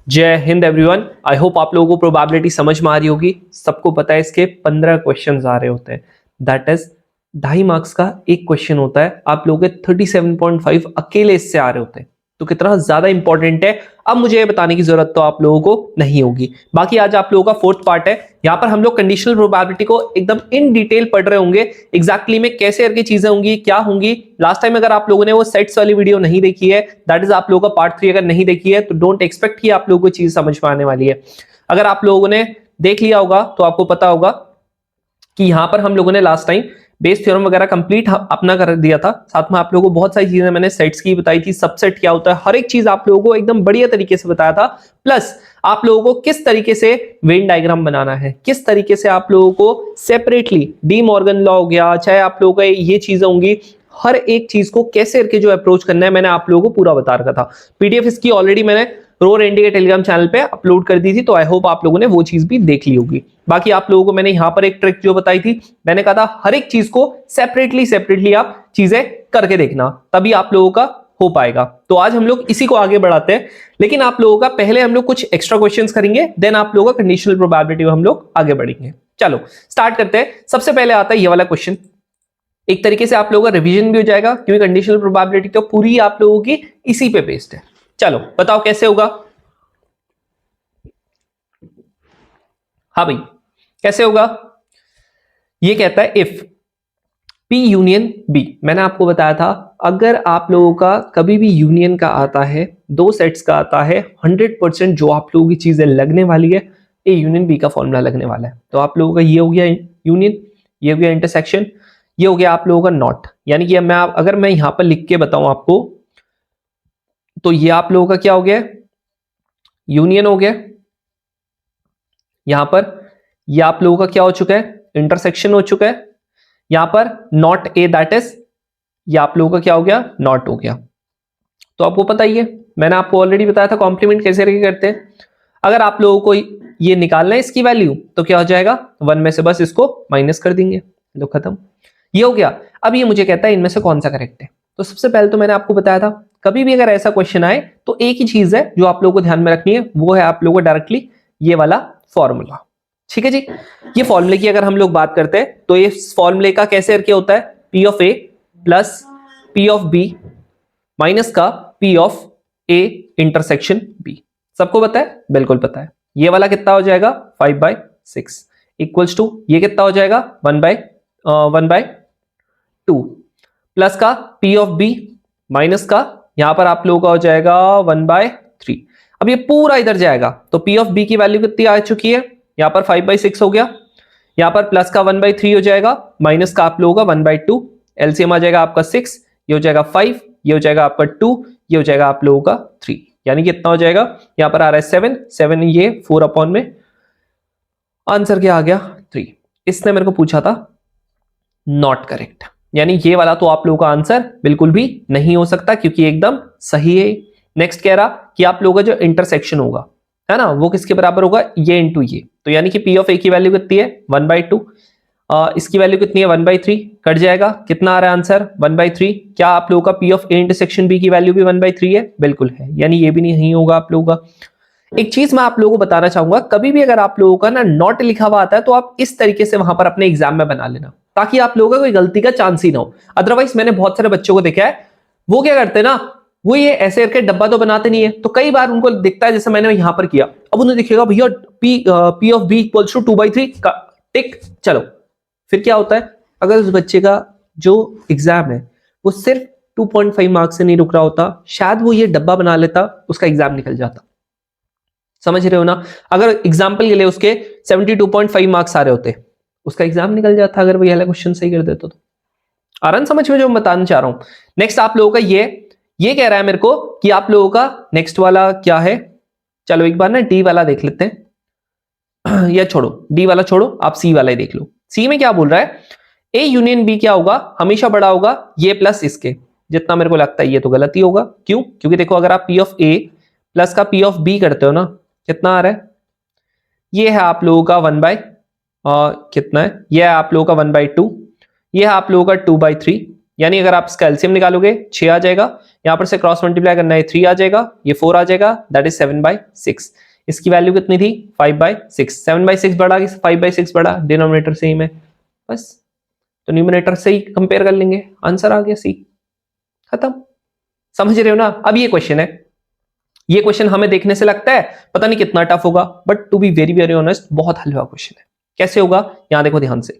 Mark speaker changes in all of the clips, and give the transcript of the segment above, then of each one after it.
Speaker 1: जय Hind everyone. I hope आप लोगों को प्रोबेबिलिटी समझ में आ रही होगी। सबको पता है इसके 15 क्वेश्चंस आ रहे होते हैं, दैट इज 2.5 मार्क्स का एक क्वेश्चन होता है। आप लोगों के 37.5 अकेले इससे आ रहे होते हैं, तो कितना ज्यादा इंपॉर्टेंट है अब मुझे ये बताने की जरूरत तो आप लोगों को नहीं होगी। बाकी आज आप लोगों का फोर्थ पार्ट है, यहाँ पर हम लोग कंडीशनल प्रोबेबिलिटी को एकदम इन डिटेल पढ़ रहे होंगे। एग्जैक्टली में कैसे करके चीजें होंगी, क्या होंगी। लास्ट टाइम अगर आप लोगों ने वो सेट्स वाली वीडियो नहीं देखी है, दैट इज आप लोगों का पार्ट 3 अगर नहीं देखी है, तो डोंट एक्सपेक्ट कि आप लोगों को चीज समझ में आने वाली है। अगर आप लोगों ने देख लिया होगा तो आपको पता होगा कि यहां पर हम लोगों ने लास्ट टाइम बेस थ्योरम वगैरह कंप्लीट अपना कर दिया था। साथ में आप लोगों को बहुत सारी चीजें मैंने सेट्स की बताई थी, सबसेट क्या होता है, हर एक चीज आप लोगों को एकदम बढ़िया तरीके से बताया था। प्लस आप लोगों को किस तरीके से वेन डायग्राम बनाना है, किस तरीके से आप लोगों को सेपरेटली डी मॉर्गन लॉ हो गया, चाहे आप लोगों का ये चीजें होंगी, हर एक चीज को कैसे करके जो अप्रोच करना है मैंने आप लोगों को पूरा बता रखा था। पीडीएफ इसकी ऑलरेडी मैंने रोर एनडी के टेलीग्राम चैनल पे अपलोड कर दी थी, तो आई होप आप लोगों ने वो चीज भी देख ली होगी। बाकी आप लोगों को मैंने यहां पर एक ट्रिक जो बताई थी, मैंने कहा था हर एक चीज को सेपरेटली आप चीजें करके देखना, तभी आप लोगों का हो पाएगा। तो आज हम लोग इसी को आगे बढ़ाते हैं, लेकिन आप लोगों का पहले हम लोग कुछ एक्स्ट्रा क्वेश्चंस करेंगे, देन आप लोगों का कंडीशनल प्रोबेबिलिटी में हम लोग आगे बढ़ेंगे। चलो स्टार्ट करते हैं। सबसे पहले आता है ये वाला क्वेश्चन। एक तरीके से आप लोगों का रिवीजन भी हो जाएगा, क्योंकि कंडीशनल प्रोबेबिलिटी तो पूरी आप लोगों की इसी पे बेस्ड है। चलो बताओ कैसे होगा। हाँ भाई कैसे होगा। ये कहता है इफ P यूनियन B, मैंने आपको बताया था अगर आप लोगों का कभी भी यूनियन का आता है, दो सेट्स का आता है, 100% जो आप लोगों की चीजें लगने वाली है A यूनियन B का फॉर्मूला लगने वाला है। तो आप लोगों का ये हो गया यूनियन, ये हो गया इंटरसेक्शन, ये हो गया आप लोगों का नॉट। यानी कि अगर मैं यहां पर लिख के बताऊं आपको, तो ये आप लोगों का क्या हो गया, यूनियन हो गया। यहां पर ये आप लोगों का क्या हो चुका है, इंटरसेक्शन हो चुका है। यहां पर नॉट ए, दैट इज ये आप लोगों का क्या हो गया, नॉट हो गया। तो आपको पता ही है, मैंने आपको ऑलरेडी बताया था कॉम्प्लीमेंट कैसे करते हैं। अगर आप लोगों को ये निकालना है इसकी वैल्यू, तो क्या हो जाएगा, 1 में से बस इसको माइनस कर देंगे, लो खत्म। ये हो गया। अब ये मुझे कहता है इनमें से कौन सा करेक्ट है। तो सबसे पहले तो मैंने आपको बताया था कभी भी अगर ऐसा क्वेश्चन आए तो एक ही चीज है जो आप लोगों को ध्यान में रखनी है, वो है आप लोगों को डायरेक्टली ये वाला फॉर्मूला। ठीक है जी। ये फॉर्मूले की अगर हम लोग बात करते हैं, तो ये फॉर्मूले का कैसे करके होता है, P of A plus P of B minus का P of A intersection B। सबको पता है, बिल्कुल पता है। ये वाला कितना हो जाएगा, 5/6 इक्वल्स टू ये कितना हो जाएगा, 1/2 प्लस का P ऑफ B माइनस का यहां पर आप लोगों का हो जाएगा 1/3। अब ये पूरा इधर जाएगा, तो P ऑफ B की वैल्यू कितनी आ चुकी है, यहां पर 5/6 हो गया। यहां पर प्लस का 1/3 हो जाएगा, माइनस का आप लोगों का 1/2, एलसीएम आ जाएगा आपका 6, ये हो जाएगा 5, ये हो जाएगा आपका 2, ये हो जाएगा आप लोगों का 3। यानी कि कितना हो जाएगा, यहां पर आ रहा है 7, ये 4 अपॉन में, आंसर क्या आ गया 3। इसने मेरे को पूछा था नॉट करेक्ट, यानी ये वाला तो आप लोगों का आंसर बिल्कुल भी नहीं हो सकता, क्योंकि एकदम सही है। नेक्स्ट कह रहा कि आप लोगों का जो इंटरसेक्शन होगा, है ना, वो किसके बराबर होगा, ये इंटू ये। तो यानी कि P ऑफ A की वैल्यू कितनी है, 1/2, इसकी वैल्यू कितनी है, 1/3, कट जाएगा, कितना आ रहा है आंसर, 1/3। क्या आप लोगों का P of A intersection B की वैल्यू भी 1/3 है, बिल्कुल है, यानी ये भी नहीं होगा आप लोगों का। एक चीज मैं आप लोगों को बताना चाहूंगा, कभी भी अगर आप लोगों का ना नॉट लिखा हुआ आता है, तो आप इस तरीके से वहां पर अपने एग्जाम में बना लेना, ताकि आप लोगों का कोई गलती का चांस ही ना हो। अदरवाइज मैंने बहुत सारे बच्चों को देखा है, वो क्या करते हैं ना, वो ये ऐसे करके डब्बा तो बनाते नहीं है, तो कई बार उनको दिखता है जैसे मैंने यहां पर किया, अब उन्हें दिखेगा भैया P of B equals to 2/3 का टिक। चलो फिर क्या होता है, अगर उस बच्चे का जो एग्जाम है वो सिर्फ 2.5 मार्क्स से नहीं रुक रहा होता, शायद वो ये डब्बा बना लेता, उसका एग्जाम निकल जाता। समझ रहे हो ना। अगर एग्जाम्पल के लिए उसके 72.5 मार्क्स आ रहे होते, उसका एग्जाम निकल जाता अगर वो ये वाला क्वेश्चन सही कर देता। तो आराम समझ में जो मैं बताना चाह रहा हूं। नेक्स्ट आप लोगों का ये कह रहा है मेरे को कि आप लोगों का नेक्स्ट वाला क्या है। चलो एक बार ना डी वाला देख लेते हैं या छोड़ो, डी वाला छोड़ो, आप सी वाला ही देख लो। सी में क्या बोल रहा है, ए यूनियन बी क्या होगा, हमेशा बड़ा होगा ये प्लस इसके, जितना मेरे को लगता है ये तो गलत ही होगा। क्यों, क्योंकि देखो अगर आप P ऑफ A प्लस का P ऑफ B करते हो ना, कितना आ रहा है, ये है आप लोगों का 1/, कितना है, ये है आप लोगों का 1/2, ये है आप लोगों का 2/3, यानी अगर आप इसका एलसीएम निकालोगे 6 आ जाएगा, यहां पर से क्रॉस मल्टीप्लाई करना है 3 आ जाएगा, ये 4 आ जाएगा, दैट इज 7/6। इसकी वैल्यू कितनी थी 5/6, 7/6 बढ़ा कि 5/6 बढ़ा, डिनोमिनेटर सेम है बस, तो न्यूमरेटर से ही कंपेयर कर लेंगे, आंसर आ गया सी, खत्म। समझ रहे हो ना। अब ये क्वेश्चन है, ये क्वेश्चन हमें देखने से लगता है पता नहीं कितना टफ होगा, but to be very very honest बहुत हलवा क्वेश्चन है। कैसे होगा, यहां देखो ध्यान से,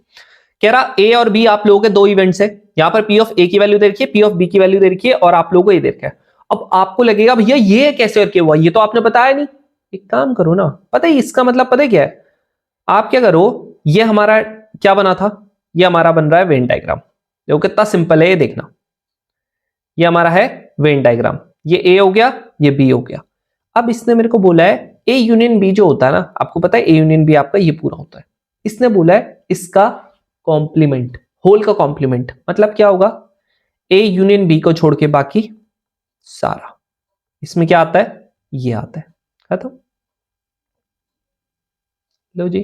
Speaker 1: कह रहा ए और बी आप लोगों के दो इवेंट्स है, यहां पर पी ऑफ ए की वैल्यू दे रखी है, पी ऑफ बी की वैल्यू दे रखी है, और आप लोगों को ये दे रखा है। अब आपको लगेगा भैया ये कैसे करके हुआ, ये तो आपने बताया नहीं। एक काम करो ना, पता है इसका मतलब पता है क्या है, आप क्या करो, ये हमारा क्या बना था, ये हमारा बन रहा है वेन डायग्राम, देखो कितना सिंपल है ये देखना, ये हमारा है वेन डायग्राम, ये ए हो गया, ये बी हो गया। अब इसने मेरे को बोला है ए यूनियन बी जो होता है ना, आपको पता है ए यूनियन बी आपका ये पूरा होता है, इसने बोला है इसका कॉम्प्लीमेंट, होल का कॉम्प्लीमेंट, मतलब क्या होगा, ए यूनियन बी को छोड़ के बाकी सारा, इसमें क्या आता है, ये आता है, खत्म। लो जी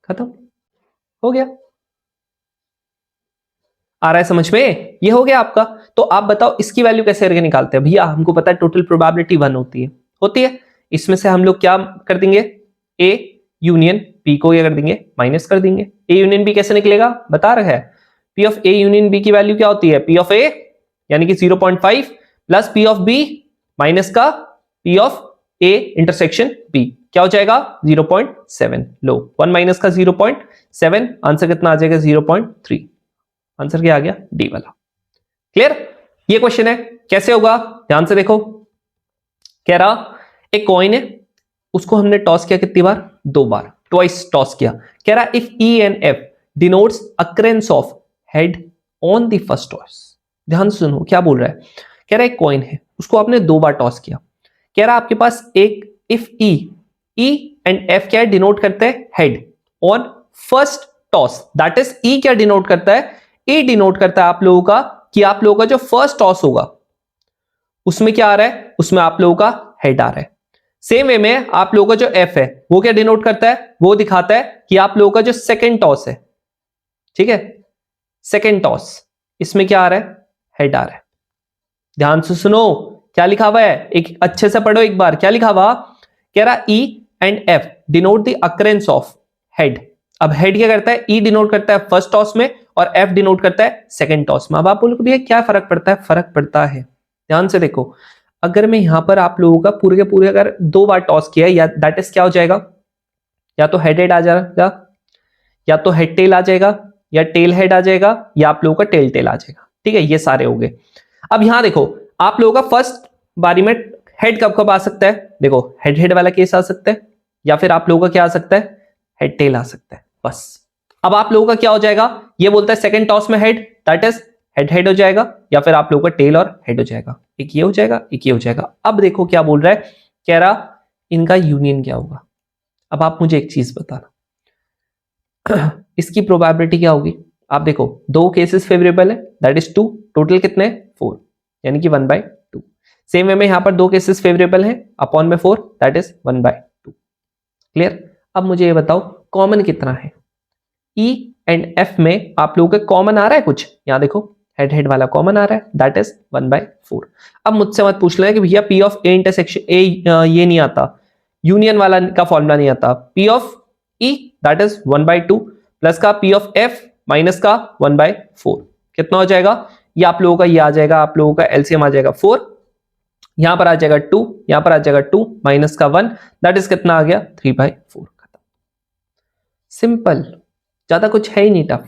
Speaker 1: खत्म, हो गया। आ रहा है समझ में, ये हो गया आपका। तो आप बताओ इसकी वैल्यू कैसे करके निकालते हैं, भैया हमको पता है टोटल प्रोबेबिलिटी 1 होती है, इसमें से हम लोग क्या कर देंगे, ए यूनियन बी को क्या कर देंगे, माइनस कर देंगे। ए यूनियन बी कैसे निकलेगा, बता रहा है, P of A union B की वैल्यू क्या होती है, पी ऑफ ए यानी कि 0.5 plus P of B minus का P of A intersection B, क्या हो जाएगा 0.7। लो 1 माइनस का 0.7, आंसर कितना आ जाएगा 0.3, आंसर क्या आ गया डी वाला। क्लियर, ये क्वेश्चन है कैसे होगा, ध्यान से देखो। कह रहा एक कॉइन है, उसको हमने टॉस किया कितनी बार, 2 बार, ट्वाइस टॉस किया। कह रहा if E and F denotes occurrence of head on the first toss, ध्यान से सुनो क्या बोल रहा है। कह रहा एक कॉइन है, उसको आपने 2 बार टॉस किया। कह रहा आपके पास एक इफ ई एंड एफ क्या है, डिनोट करते हैं head on first toss, that is E क्या डिनोट करता है, ए डिनोट करता है आप लोगों का कि आप लोगों का जो फर्स्ट टॉस होगा उसमें क्या आ रहा है, उसमें आप लोगों का हेड आ रहा है। सेम वे में आप लोगों का जो एफ है वो क्या डिनोट करता है, वो दिखाता है कि आप लोगों का जो सेकंड टॉस है, ठीक है, सेकंड टॉस, इसमें क्या आ रहा है, हेड आ रहा है। ध्यान से सुनो क्या लिखा हुआ है, एक अच्छे से पढ़ो एक बार, क्या लिखा हुआ। कह रहा E and F denote the occurrence of head. अब हेड क्या करता है, ई डिनोट करता है फर्स्ट टॉस में और एफ डिनोट करता है सेकंड टॉस में। अब आप बोलोगे भैया क्या फर्क पड़ता है, फर्क पड़ता है, ध्यान से देखो। अगर मैं यहां पर आप लोगों का पूरे के पूरे अगर 2 बार टॉस किया या दैट इज क्या हो जाएगा, या तो हेड हेड आ जाएगा, या तो हेड टेल आ जाएगा, या टेल हेड आ जाएगा, या आप लोगों का टेल टेल आ जाएगा, ठीक है, ये सारे हो गए। अब यहां देखो आप लोगों का फर्स्ट बारी में हेड कब कब आ सकता है, देखो हेड हेड वाला केस आ सकता है, या फिर आप लोगों का क्या आ सकता है, हेड टेल आ सकता है, बस। अब आप लोगों का क्या हो जाएगा, ये बोलता है सेकंड टॉस में head, that is head head हो जाएगा, या फिर आप लोगों का टेल और हेड हो जाएगा, एक ये हो जाएगा एक ये हो जाएगा। अब देखो क्या बोल रहा है, कह रहा इनका यूनियन क्या होगा। अब आप मुझे एक चीज बताना इसकी प्रोबेबिलिटी क्या होगी। आप देखो 2 केसेस फेवरेबल है, दैट इज 2, टोटल कितने 4, यानी कि 1/2। सेम वे में यहां पर 2 केसेस फेवरेबल है, अपॉन में 4, दैट इज 1/2। क्लियर। अब मुझे ये बताओ कॉमन कितना है, ई एंड एफ में आप लोगों के कॉमन आ रहा है कुछ, यहां देखो हेड हेड वाला कॉमन आ रहा है, दैट इज 1/4। अब मुझसे मत पूछ लेना कि भैया P of A intersection A ये नहीं आता, यूनियन वाला का फॉर्मूला नहीं आता। P of E that is 1/2 plus का पी ऑफ एफ माइनस का 1/4 कितना हो जाएगा, ये आप लोगों का ये आ जाएगा, आप लोगों का एलसीएम आ जाएगा 4, यहां पर आ जाएगा 2, यहां पर आ जाएगा 2 माइनस का 1, दैट इज कितना आ गया 3/4। खत्म, सिंपल, ज्यादा कुछ है ही नहीं टफ,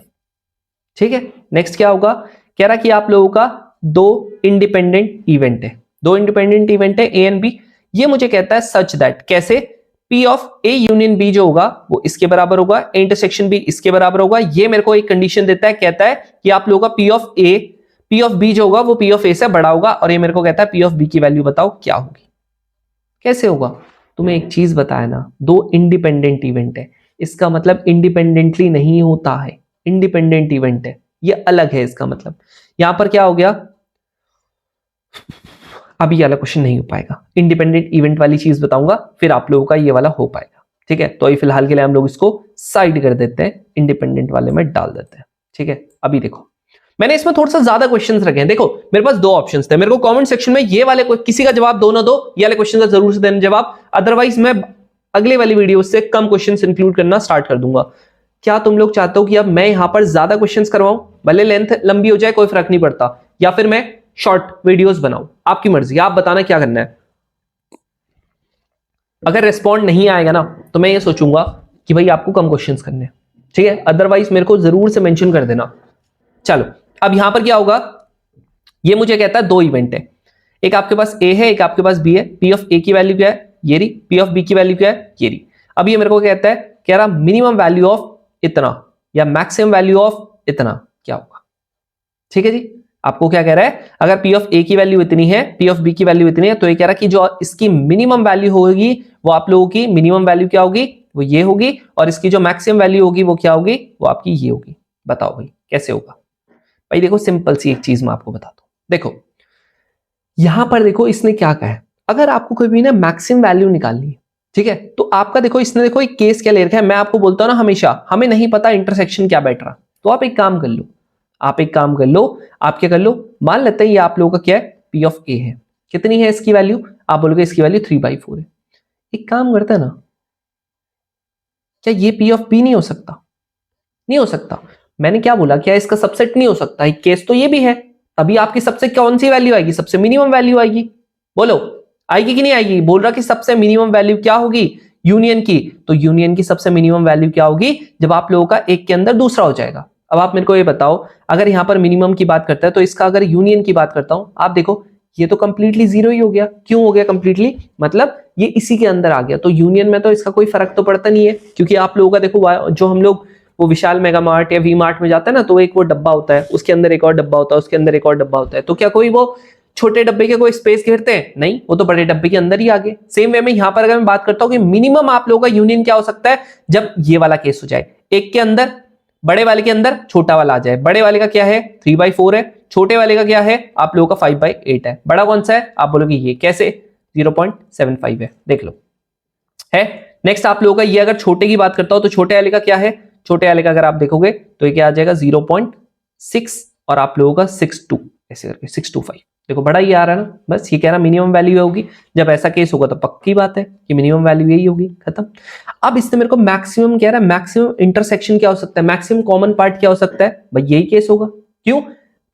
Speaker 1: ठीक है। नेक्स्ट क्या होगा, कह रहा कि आप लोगों का 2 इंडिपेंडेंट इवेंट है, 2 इंडिपेंडेंट इवेंट है ए एंड बी। ये मुझे कहता है सच दैट, कैसे, P of A union B जो होगा वो इसके बराबर होगा, ए इंटरसेक्शन बी इसके बराबर होगा। ये मेरे को एक कंडीशन देता है, कहता है कि आप लोगों का P of A P of B जो होगा वो पी ऑफ ए से बड़ा होगा, और ये मेरे को कहता है पी ऑफ बी की वैल्यू बताओ क्या होगी। कैसे होगा, तुम्हें एक चीज बताया ना, 2 इंडिपेंडेंट इवेंट है, इसका मतलब इंडिपेंडेंटली नहीं होता है, इंडिपेंडेंट इवेंट है, ये अलग है इसका मतलब। यहां पर क्या हो गया, अभी ये वाला क्वेश्चन नहीं हो पाएगा, इंडिपेंडेंट इवेंट वाली चीज बताऊंगा फिर आप लोगों का ये वाला हो पाएगा, ठीक है। तो फिलहाल के लिए हम लोग इसको साइड कर देते हैं, इंडिपेंडेंट वाले में डाल देते हैं, ठीक है। अभी देखो मैंने इसमें थोड़ा सा ज्यादा क्वेश्चंस रखे हैं। देखो मेरे पास दो ऑप्शंस थे, मेरे को कमेंट सेक्शन में ये वाले किसी का जवाब दो ना दो, ये वाले क्वेश्चन का जरूर से देना जवाब, अदरवाइज मैं अगले वाली वीडियो से कम क्वेश्चंस इंक्लूड करना स्टार्ट कर दूंगा। क्या तुम लोग चाहते हो कि अब मैं यहां पर ज्यादा क्वेश्चंस करवाऊं, भले लेंथ लंबी हो जाए कोई फर्क नहीं पड़ता, या फिर मैं शॉर्ट वीडियोस बनाऊं? आपकी मर्जी, आप बताना क्या करना है। अगर रिस्पॉन्ड नहीं आएगा ना तो मैं ये सोचूंगा कि भाई आपको कम क्वेश्चंस करने हैं, ठीक है, अदरवाइज मेरे को जरूर से मेंशन कर देना। चलो अब यहां पर क्या होगा, ये मुझे कहता है दो इवेंट है, एक आपके पास ए है, एक आपके पास बी है। पी ऑफ ए की वैल्यू क्या है, ये रही। पी ऑफ बी की वैल्यू क्या है, ये रही। अब ये मेरे को कहता है, कह रहा मिनिमम वैल्यू ऑफ इतना या मैक्सिमम वैल्यू ऑफ इतना क्या होगा। ठीक है जी, आपको क्या कह रहा है, अगर पी ऑफ ए की वैल्यू इतनी है, पी ऑफ बी की वैल्यू इतनी है, तो ये कह रहा है कि जो इसकी मिनिमम वैल्यू होगी वो आप लोगों की मिनिमम वैल्यू क्या होगी, वो ये होगी, और इसकी जो मैक्सिमम वैल्यू होगी वो क्या होगी, वो आपकी ये होगी। बताओ भाई कैसे होगा। भाई देखो सिंपल सी एक चीज मैं आपको बताता हूं। देखो यहां पर देखो इसने क्या कहा है, अगर आपको कोई भी ना मैक्सिमम वैल्यू निकालनी है, ठीक है, तो आपका देखो इसने देखो एक केस क्या ले रखा है। मैं आपको बोलता हूं ना हमेशा, हमें नहीं पता इंटरसेक्शन क्या बैठ रहा, तो आप एक काम कर लो, आप क्या कर लो, मान लेते हैं ये आप लोगों का क्या है, पी ऑफ ए है। कितनी है इसकी वैल्यू, आप बोलोगे इसकी वैल्यू 3/4 है। एक काम करता है ना, क्या ये पी ऑफ बी नहीं हो सकता? नहीं हो सकता। मैंने क्या बोला, क्या इसका सबसेट नहीं हो सकता? एक केस तो ये भी है, तभी आपकी सबसे कौन सी वैल्यू आएगी, सबसे मिनिमम वैल्यू आएगी। बोलो आएगी कि नहीं आएगी? बोल रहा कि सबसे मिनिमम वैल्यू क्या होगी, यूनियन की। तो यूनियन की सबसे मिनिमम वैल्यू क्या होगी, जब आप लोगों का एक के अंदर दूसरा हो जाएगा। अब आप मेरे को ये बताओ, अगर यहां पर मिनिमम की बात करता है तो इसका अगर यूनियन की बात करता हूं, आप देखो ये तो कंप्लीटली जीरो ही हो गया। क्यों हो गया कंप्लीटली, मतलब ये इसी के अंदर आ गया, तो यूनियन में तो इसका कोई फर्क तो पड़ता नहीं है, क्योंकि आप लोगों का देखो जो हम लोग वो विशाल मेगा मार्ट या वी मार्ट में जाता है ना, तो एक वो डब्बा होता है, उसके अंदर एक और डब्बा होता है, उसके अंदर एक और डब्बा होता है, तो क्या कोई वो छोटे डब्बे के कोई स्पेस घेरते हैं? नहीं, वो तो बड़े डब्बे के अंदर ही आ गए। सेम वे में यहां पर अगर मैं बात करता हूं कि मिनिमम आप लोगों का यूनियन क्या हो सकता है, जब ये वाला केस हो जाए, एक के अंदर बड़े वाले के अंदर छोटा वाला आ जाए। बड़े वाले का क्या है 3/4 है, छोटे वाले का क्या है आप लोगों का 5/8 है। बड़ा कौन सा है, आप बोलोगे ये, कैसे 0.75 है, देख लो है। नेक्स्ट आप लोगों का ये, अगर छोटे की बात करता हूं तो छोटे वाले का क्या है, छोटे वाले का अगर आप देखोगे तो ये क्या आ जाएगा 0.6 और आप लोगों का 6.2, ऐसे करके 625। देखो बड़ा ये आ रहा है ना, बस ये कह रहा मिनिमम वैल्यू होगी। जब ऐसा केस होगा तो पक्की बात है कि मिनिमम वैल्यू यही होगी, खत्म। अब इसने मेरे को मैक्सिमम कह रहा है, मैक्सिमम इंटरसेक्शन क्या हो सकता है, मैक्सिमम कॉमन पार्ट क्या हो सकता है, भाई यही केस होगा। क्यों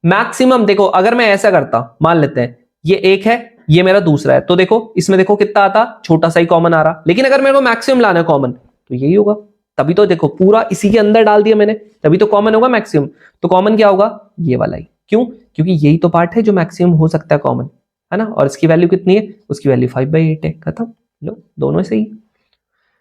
Speaker 1: मैक्सिमम, देखो अगर मैं ऐसा करता, मान लेते हैं ये एक है, ये मेरा दूसरा है, तो देखो इसमें देखो कितना आता, छोटा सा ही कॉमन आ रहा। लेकिन अगर मेरे को मैक्सिमम लाना है कॉमन, तो यही होगा। तभी तो देखो पूरा इसी के अंदर डाल दिया मैंने, तभी तो कॉमन होगा मैक्सिमम। तो कॉमन क्या होगा, ये वाला ही। क्यों, क्योंकि यही तो पार्ट है जो मैक्सिमम हो सकता है कॉमन, है ना। और इसकी वैल्यू कितनी है, उसकी वैल्यू 5/8 है, खत्म। लो दोनों सही।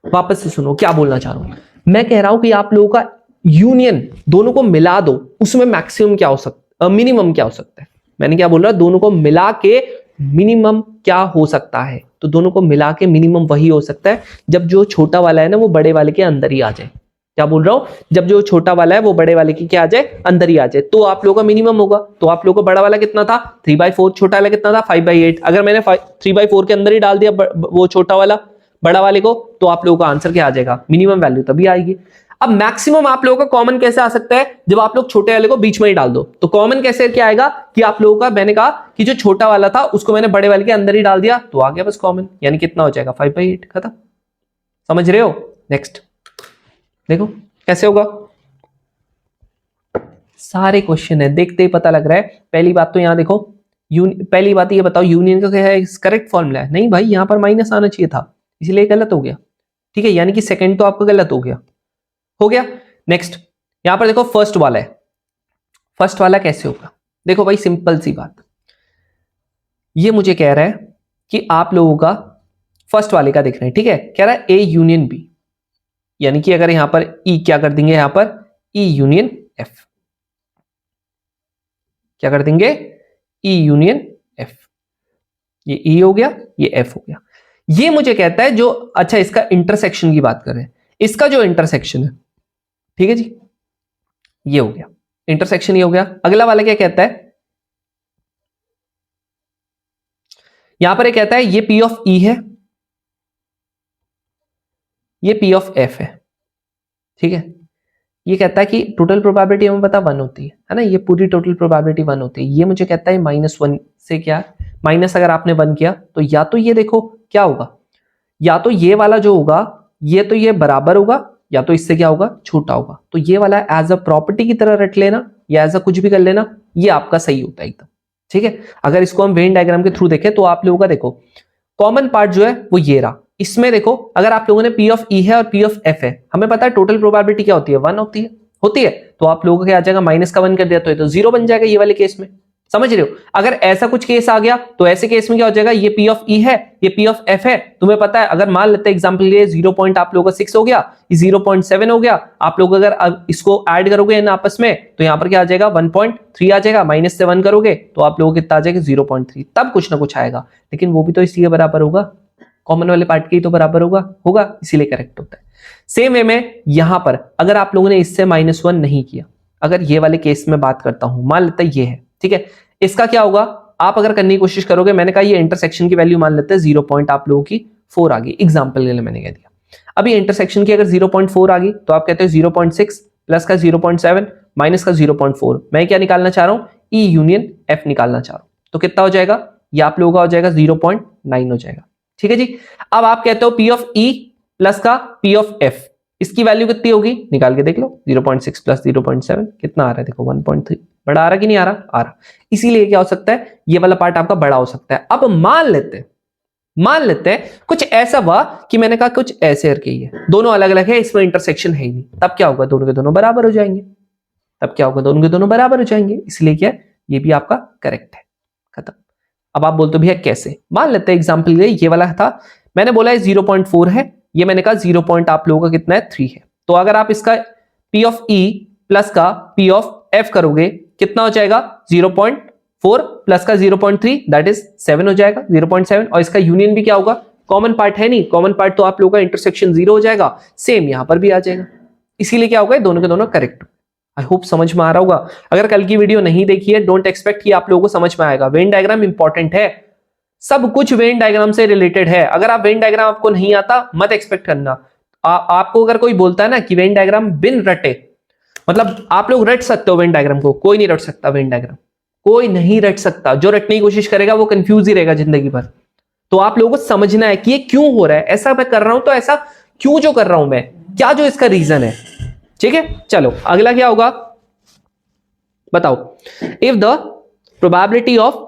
Speaker 1: वापस से सुनो क्या बोलना चाह रहा हूं। मैं कह रहा हूं कि आप लोगों का यूनियन दोनों को मिला दो, उसमें मैक्सिमम क्या हो सकता, मिनिमम क्या हो सकता है। मैंने क्या बोल रहा, दोनों को मिला के मिनिमम क्या हो सकता है, तो दोनों को मिला के मिनिमम वही हो सकता है जब जो छोटा वाला है ना वो बड़े वाले के अंदर ही आ जाए। क्या बोल रहा हूं, जब जो छोटा वाला है वो बड़े वाले की क्या आ जाए, अंदर ही आ जाए, तो आप लोगों का मिनिमम होगा। तो आप लोगों को बड़ा वाला कितना था 3/4, छोटा वाला कितना था 5/8। अगर मैंने 3/4 के अंदर ही डाल दिया वो छोटा वाला बड़ा वाले को, तो आप लोगों का आंसर क्या आ जाएगा, मिनिमम वैल्यू तभी आएगी। अब मैक्सिमम आप लोगों का कॉमन कैसे आ सकता है, जब आप लोग छोटे वाले को बीच में ही डाल दो। तो कॉमन कैसे क्या आएगा कि आप लोगों का, मैंने कहा कि जो छोटा वाला था उसको मैंने बड़े वाले के अंदर ही डाल दिया, तो आ गया बस कॉमन, यानी कितना हो जाएगा 5/8, खत्म। समझ रहे हो। नेक्स्ट देखो कैसे होगा, सारे क्वेश्चन है, देखते ही पता लग रहा है। पहली बात तो यहां देखो, पहली बात ये बताओ यूनियन का क्या है, करेक्ट फॉर्मूला है, नहीं भाई यहां पर माइनस आना चाहिए था, इसलिए गलत हो गया। ठीक है, यानी कि सेकंड तो आपका गलत हो गया। नेक्स्ट यहां पर देखो फर्स्ट वाला है, फर्स्ट वाला कैसे होगा, देखो भाई सिंपल सी बात, ये मुझे कह रहा है कि आप लोगों का फर्स्ट वाले का देख रहे हैं, ठीक है, कह रहा है ए यूनियन बी, यानी कि अगर यहां पर ई क्या कर देंगे, यहां पर ई यूनियन एफ, क्या कर देंगे, ई यूनियन एफ। ये ई हो गया, ये एफ हो गया। ये मुझे कहता है जो, अच्छा इसका इंटरसेक्शन की बात कर रहे हैं, इसका जो इंटरसेक्शन है, ठीक है जी, ये हो गया इंटरसेक्शन, ये हो गया। अगला वाला क्या कहता है, यहां पर ये कहता है ये पी ऑफ ई है, ये पी ऑफ एफ है, ठीक है, ये कहता है कि टोटल प्रोबेबिलिटी हमें पता 1 होती है ना, ये पूरी टोटल प्रोबेबिलिटी 1 होती है। ये मुझे कहता है -1 से क्या, माइनस अगर आपने 1 किया तो या तो ये देखो क्या होगा, या तो ये वाला जो होगा ये तो ये बराबर होगा, या तो इससे क्या होगा, छोटा होगा। तो ये वाला एज अ प्रॉपर्टी की तरह रट लेना या एज अ कुछ भी कर लेना, ये आपका सही होता है एकदम। ठीक है, अगर इसको हम वेन डायग्राम के थ्रू देखें तो आप लोगों का देखो कॉमन पार्ट जो है वो ये रहा। इसमें देखो अगर आप लोगों ने P ऑफ E है और P ऑफ F है, हमें पता है टोटल प्रोबेबिलिटी क्या होती है, 1 होती है। तो आप लोगों को क्या आ जाएगा, माइनस का 1 कर दिया तो ये तो 0 बन जाएगा ये वाले केस में। समझ रहे हो, अगर ऐसा कुछ केस आ गया तो ऐसे केस में क्या हो जाएगा, ये P ऑफ E है, ये P ऑफ F है। तुम्हें पता है अगर मान लेते हैं एग्जांपल के लिए 0 पॉइंट आप लोगों का 6 हो गया, ये 0.7 हो गया, आप लोग अगर अब इसको ऐड करोगे इन आपस में तो यहाँ पर क्या आ जाएगा 1.3 आ जाएगा, माइनस से 1 करोगे तो आप लोगों को कितना आ जाएगा 0.3, तब कुछ ना कुछ आएगा, लेकिन वो भी तो इसी के बराबर होगा, कॉमन वाले पार्ट के ही तो बराबर होगा इसीलिए करेक्ट होता है। सेम वे में यहां पर अगर आप लोगों ने इससे -1 नहीं किया, अगर ये वाले केस में बात करता हूं, मान लेते हैं ये है, ठीक है, इसका क्या होगा, आप अगर करने की कोशिश करोगे, मैंने कहा ये इंटरसेक्शन की वैल्यू मान लेते हैं 0 पॉइंट आप लोगों की 4 आ गई, एग्जाम्पल के लिए मैंने कह दिया। अभी इंटरसेक्शन की अगर 0.4 आ गई तो आप कहते हो 0.6 प्लस का 0.7 माइनस का 0.4, मैं क्या निकालना चाह रहा हूं, E यूनियन F निकालना चाह रहा हूं, तो कितना हो जाएगा, ये आप लोगों का हो जाएगा 0.9 हो जाएगा। ठीक है जी, अब आप कहते हो P ऑफ E प्लस का P ऑफ F, इसकी वैल्यू कितनी होगी, निकाल के देख लो, 0.6 प्लस 0.7 कितना आ रहा है, देखो 1.3, बड़ा आ रहा कि नहीं आ रहा, आ रहा, इसीलिए क्या हो सकता है, ये वाला पार्ट आपका बड़ा हो सकता है। अब मान लेते हैं कुछ ऐसा हुआ कि मैंने कहा कुछ ऐसे करके ही है, दोनों अलग अलग है, इसमें इंटरसेक्शन है ही नहीं, तब क्या होगा, दोनों के दोनों बराबर हो जाएंगे, इसलिए क्या ये भी आपका करेक्ट है, खत्म। अब आप बोलते हो भैया कैसे, मान लेते हैं एग्जांपल के लिए ये वाला था, मैंने बोला है 0.4 है, ये मैंने कहा 0 पॉइंट आप लोगों का कितना है 3 है, तो अगर आप इसका P ऑफ E प्लस का P ऑफ F करोगे कितना हो जाएगा, 0.4 प्लस का 0.3 दैट इज 7 हो जाएगा, 0.7, और इसका यूनियन भी क्या होगा, कॉमन पार्ट है नहीं, कॉमन पार्ट तो आप लोगों का इंटरसेक्शन 0 हो जाएगा, सेम यहां पर भी आ जाएगा, इसीलिए क्या होगा, दोनों के दोनों करेक्ट। आई होप समझ में आ रहा होगा। अगर कल की वीडियो नहीं देखी है, डोंट एक्सपेक्ट कि आप लोगों को समझ में आएगा, वेन डायग्राम इंपॉर्टेंट है, सब कुछ वेन डायग्राम से रिलेटेड है। अगर आप वेन डायग्राम आपको नहीं आता मत एक्सपेक्ट करना। आपको अगर कोई बोलता है ना कि वेन डायग्राम बिन रटे, मतलब आप लोग रट सकते हो वेन डायग्राम को, कोई नहीं रट सकता वेन डायग्राम, कोई नहीं रट सकता, जो रटने की कोशिश करेगा वो कंफ्यूज ही रहेगा जिंदगी भर। तो आप लोगों को समझना है कि ये क्यों हो रहा है, ऐसा मैं कर रहा हूं तो ऐसा क्यों जो कर रहा हूं मैं, क्या जो इसका रीजन है। ठीक है, चलो अगला क्या होगा बताओ, if the probability of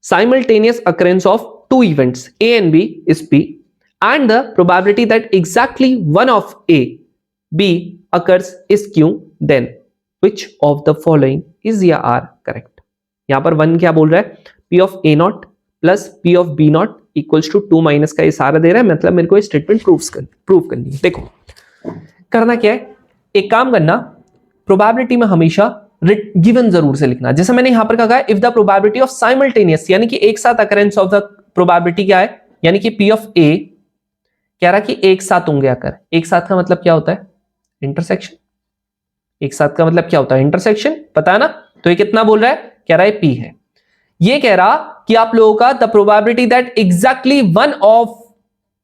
Speaker 1: simultaneous occurrence of two events A and B is P, and the probability that exactly one of A, B occurs is Q, then which of the following is या R correct। यहां पर 1 क्या बोल रहा है, P of A not plus P of B not equals to 2 minus का इशारा दे रहा है, मतलब मेरे को ये स्टेटमेंट प्रूव करनी है। देखो करना क्या है, एक काम करना, प्रोबेबिलिटी में हमेशा गिवन जरूर से लिखना, जैसे मैंने यहां पर कहा है if the probability of simultaneous, यानी कि एक साथ अकरेंस ऑफ द प्रोबेबिलिटी क्या है, यानी कि P ऑफ A कह रहा कि एक साथ होंगे अकर, एक साथ का मतलब क्या होता है, इंटरसेक्शन, एक साथ का मतलब क्या होता है, इंटरसेक्शन, पता है ना। तो ये कितना बोल रहा है, कह रहा है P है, ये कह रहा कि आप लोगों का the probability that exactly one of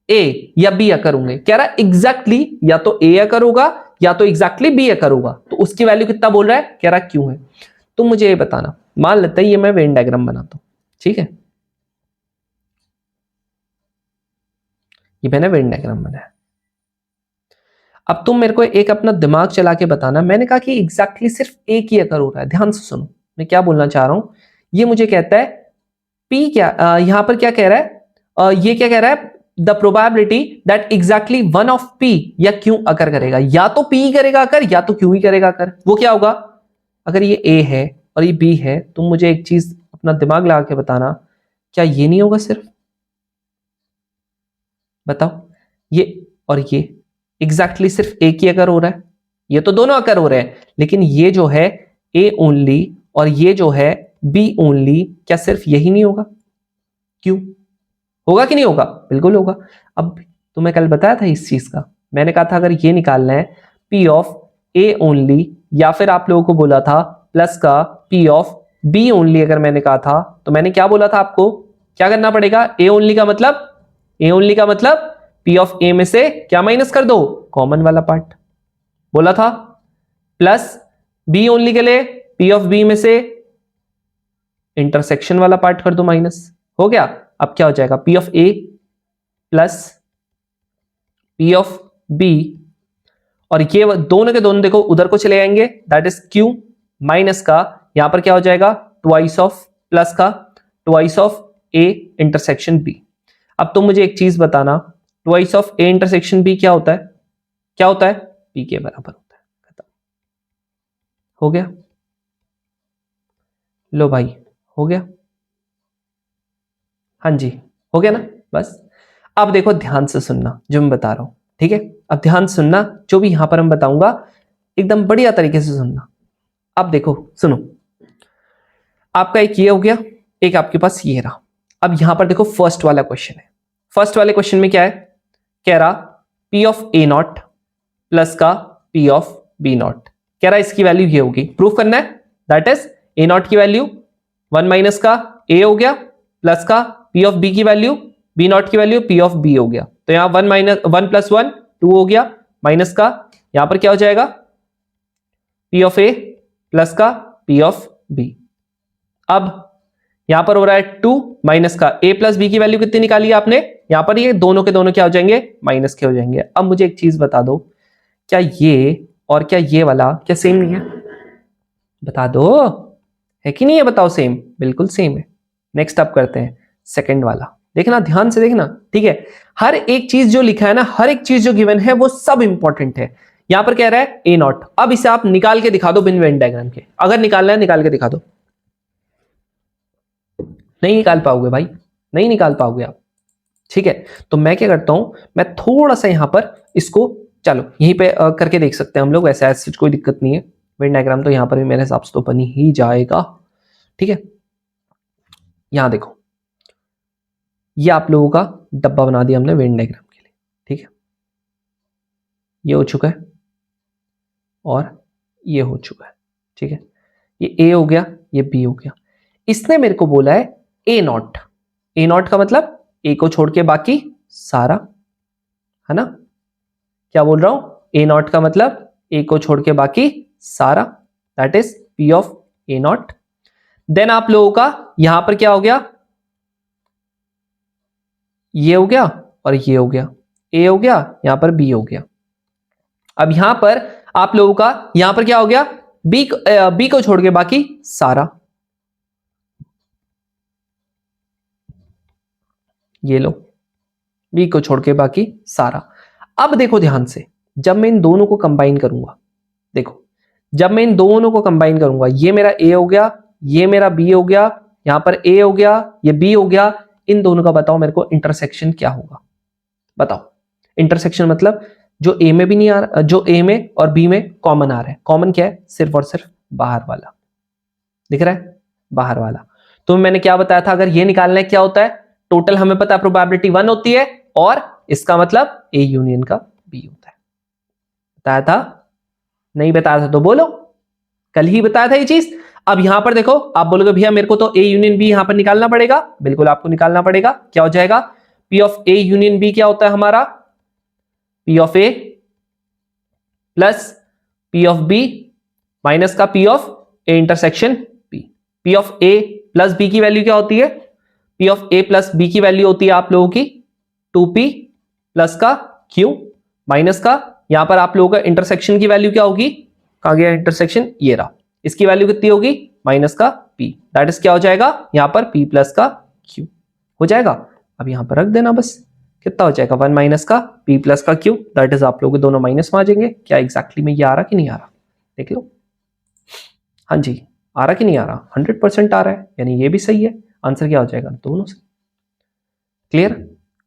Speaker 1: A या B अकर होंगे, कह रहा एग्जैक्टली या तो A अकर होगा या तो एग्जैक्टली बी अकर होगा, तो उसकी वैल्यू कितना बोल रहा है, कह रहा क्यों है। तो मुझे ये बताना, मान लेते हैं ये मैं वेन डायग्राम बनाता हूं, ठीक है, ये मैंने वेन डायग्राम बनाया। अब तुम मेरे को एक अपना दिमाग चला के बताना, मैंने कहा कि एग्जैक्टली सिर्फ एक ही अकर हो रहा है, ध्यान से सुनो मैं क्या बोलना चाह रहा हूं। ये मुझे कहता है पी क्या, यहां पर क्या कह रहा है, ये क्या कह रहा है, the probability that exactly one of P या क्यू अकर करेगा, या तो पी करेगा अकर या तो क्यू ही करेगा अकर। वो क्या होगा, अगर ये ए है और ये बी है, तुम मुझे एक चीज अपना दिमाग लगा के बताना, क्या ये नहीं होगा सिर्फ, बताओ, ये और ये एग्जैक्टली सिर्फ एक ही अकर हो रहा है, ये तो दोनों अकर हो रहे हैं, लेकिन ये जो है ए ओनली और ये जो है बी ओनली, क्या सिर्फ यही नहीं होगा, क्यों होगा कि नहीं होगा, बिल्कुल होगा। अब तुम्हें कल बताया था इस चीज का, मैंने कहा था अगर ये निकालना है P ऑफ A ओनली, या फिर आप लोगों को बोला था प्लस का P ऑफ B ओनली, अगर मैंने कहा था तो मैंने क्या बोला था आपको, क्या करना पड़ेगा, A ओनली का मतलब P ऑफ A में से क्या माइनस कर दो, कॉमन वाला पार्ट, बोला था, प्लस बी ओनली के लिए पी ऑफ बी में से इंटरसेक्शन वाला पार्ट कर दो माइनस, हो गया। अब क्या हो जाएगा, P of A plus P of B, और ये दोनों के दोनों देखो उधर को चले जाएंगे, दैट इज क्यू माइनस का यहां पर क्या हो जाएगा, ट्वाइस ऑफ प्लस का twice of A intersection B. अब तुम मुझे एक चीज बताना, twice of A intersection B क्या होता है, क्या होता है, पी के बराबर होता है, खत्म, हो गया। लो भाई हो गया, हाँ जी हो गया ना, बस। अब देखो ध्यान से सुनना जो मैं बता रहा हूं, ठीक है। अब ध्यान सुनना, जो भी यहां पर हम बताऊंगा एकदम बढ़िया तरीके से सुनना। अब देखो सुनो, आपका एक ये हो गया, एक आपके पास ये रहा। अब यहां पर देखो फर्स्ट वाला क्वेश्चन है, फर्स्ट वाले क्वेश्चन में क्या है, कह रहा P of A not plus का पी ऑफ बी नॉट, कह रहा इसकी वैल्यू ये होगी, प्रूफ करना है, दैट इज ए नॉट की वैल्यू 1 माइनस का ए हो गया, प्लस का पी ऑफ बी की वैल्यू बी नॉट की वैल्यू पी ऑफ बी हो गया। तो यहां 1 माइनस 1 प्लस 1 2 हो गया, माइनस का यहां पर क्या हो जाएगा, पी ऑफ ए प्लस का पी ऑफ बी। अब यहां पर हो रहा है 2 माइनस का ए प्लस बी की वैल्यू कितनी निकाली आपने, यहां पर ये दोनों के दोनों क्या हो जाएंगे, माइनस के हो जाएंगे। अब मुझे एक चीज बता दो, क्या ये और क्या ये वाला क्या सेम नहीं है, बता दो, है कि नहीं है, बताओ सेम, बिल्कुल सेम है। नेक्स्ट अप करते हैं सेकंड वाला, देखना ध्यान से देखना, ठीक है। हर एक चीज जो लिखा है ना, हर एक चीज जो गिवन है वो सब इंपॉर्टेंट है। यहां पर कह रहा है ए नॉट, अब इसे आप निकाल के दिखा दो बिन वेन डायग्राम के, अगर निकालना है निकाल के दिखा दो। नहीं निकाल पाओगे भाई, नहीं निकाल पाओगे आप, ठीक है। तो मैं क्या करता हूं, मैं थोड़ा सा यहां पर इसको, चलो यहीं पे करके देख सकते हैं हम लोग, वैसे ऐसी कोई दिक्कत नहीं है। वेन डायग्राम तो यहां पर भी मेरे हिसाब से तो बनी ही जाएगा, ठीक है। यहां देखो, ये आप लोगों का डब्बा बना दिया हमने वेन डायग्राम के लिए, ठीक है। ये हो चुका है और ये हो चुका है, ठीक है। ये ए हो गया, ये बी हो गया। इसने मेरे को बोला है ए नॉट, ए नॉट का मतलब ए को छोड़ के बाकी सारा, है ना। क्या बोल रहा हूं, ए नॉट का मतलब ए को छोड़ के बाकी सारा, that is P of A not. Then आप लोगों का यहां पर क्या हो गया, ये हो गया और ये हो गया, ए हो गया, यहां पर बी हो गया। अब यहां पर आप लोगों का यहां पर क्या हो गया, बी को छोड़ के बाकी सारा, ये लो, बी को छोड़ के बाकी सारा। अब देखो ध्यान से, जब मैं इन दोनों को कंबाइन करूंगा, देखो जब मैं इन दोनों को कंबाइन करूंगा, ये मेरा ए हो गया, ये मेरा बी हो गया, यहां पर ए हो गया, ये बी हो गया, इन दोनों का बताओ मेरे को इंटरसेक्शन क्या होगा, बताओ। इंटरसेक्शन मतलब जो ए में भी नहीं आ रहा, जो ए में और बी में कॉमन आ रहा है, कॉमन क्या है, सिर्फ और सिर्फ बाहर वाला, दिख रहा है, बाहर वाला। तो मैंने क्या बताया था, अगर ये निकालना है क्या होता है, टोटल हमें पता है प्रोबेबिलिटी 1 होती है, और इसका मतलब ए यूनियन का बी होता है। बताया था, नहीं बताया था तो बोलो, कल ही बताया था ये चीज। अब यहां पर देखो, आप बोलोगे भैया मेरे को तो ए यूनियन बी यहां पर निकालना पड़ेगा, बिल्कुल आपको निकालना पड़ेगा। क्या हो जाएगा, P of A union B क्या होता है हमारा, P of A plus P of B minus का P of A intersection B. P of A plus B की वैल्यू क्या होती है, P of A plus B की वैल्यू होती है आप लोगों की 2p प्लस का q माइनस का, यहां पर आप लोगों का इंटरसेक्शन की वैल्यू क्या होगी, कहां गया इंटरसेक्शन, ये रहा, इसकी वैल्यू कितनी होगी, माइनस का p, दैट इज क्या हो जाएगा यहां पर p प्लस का q हो जाएगा। अब यहां पर रख देना बस, कितना हो जाएगा 1 माइनस का p प्लस का q, दैट इज आप लोग दोनों माइनस में आ जाएंगे। क्या एग्जैक्टली में ये आ रहा कि नहीं आ रहा, देख लो, हाँ जी आ रहा कि नहीं आ रहा, 100% आ रहा है, यानी ये भी सही है। आंसर क्या हो जाएगा, दोनों से। क्लियर,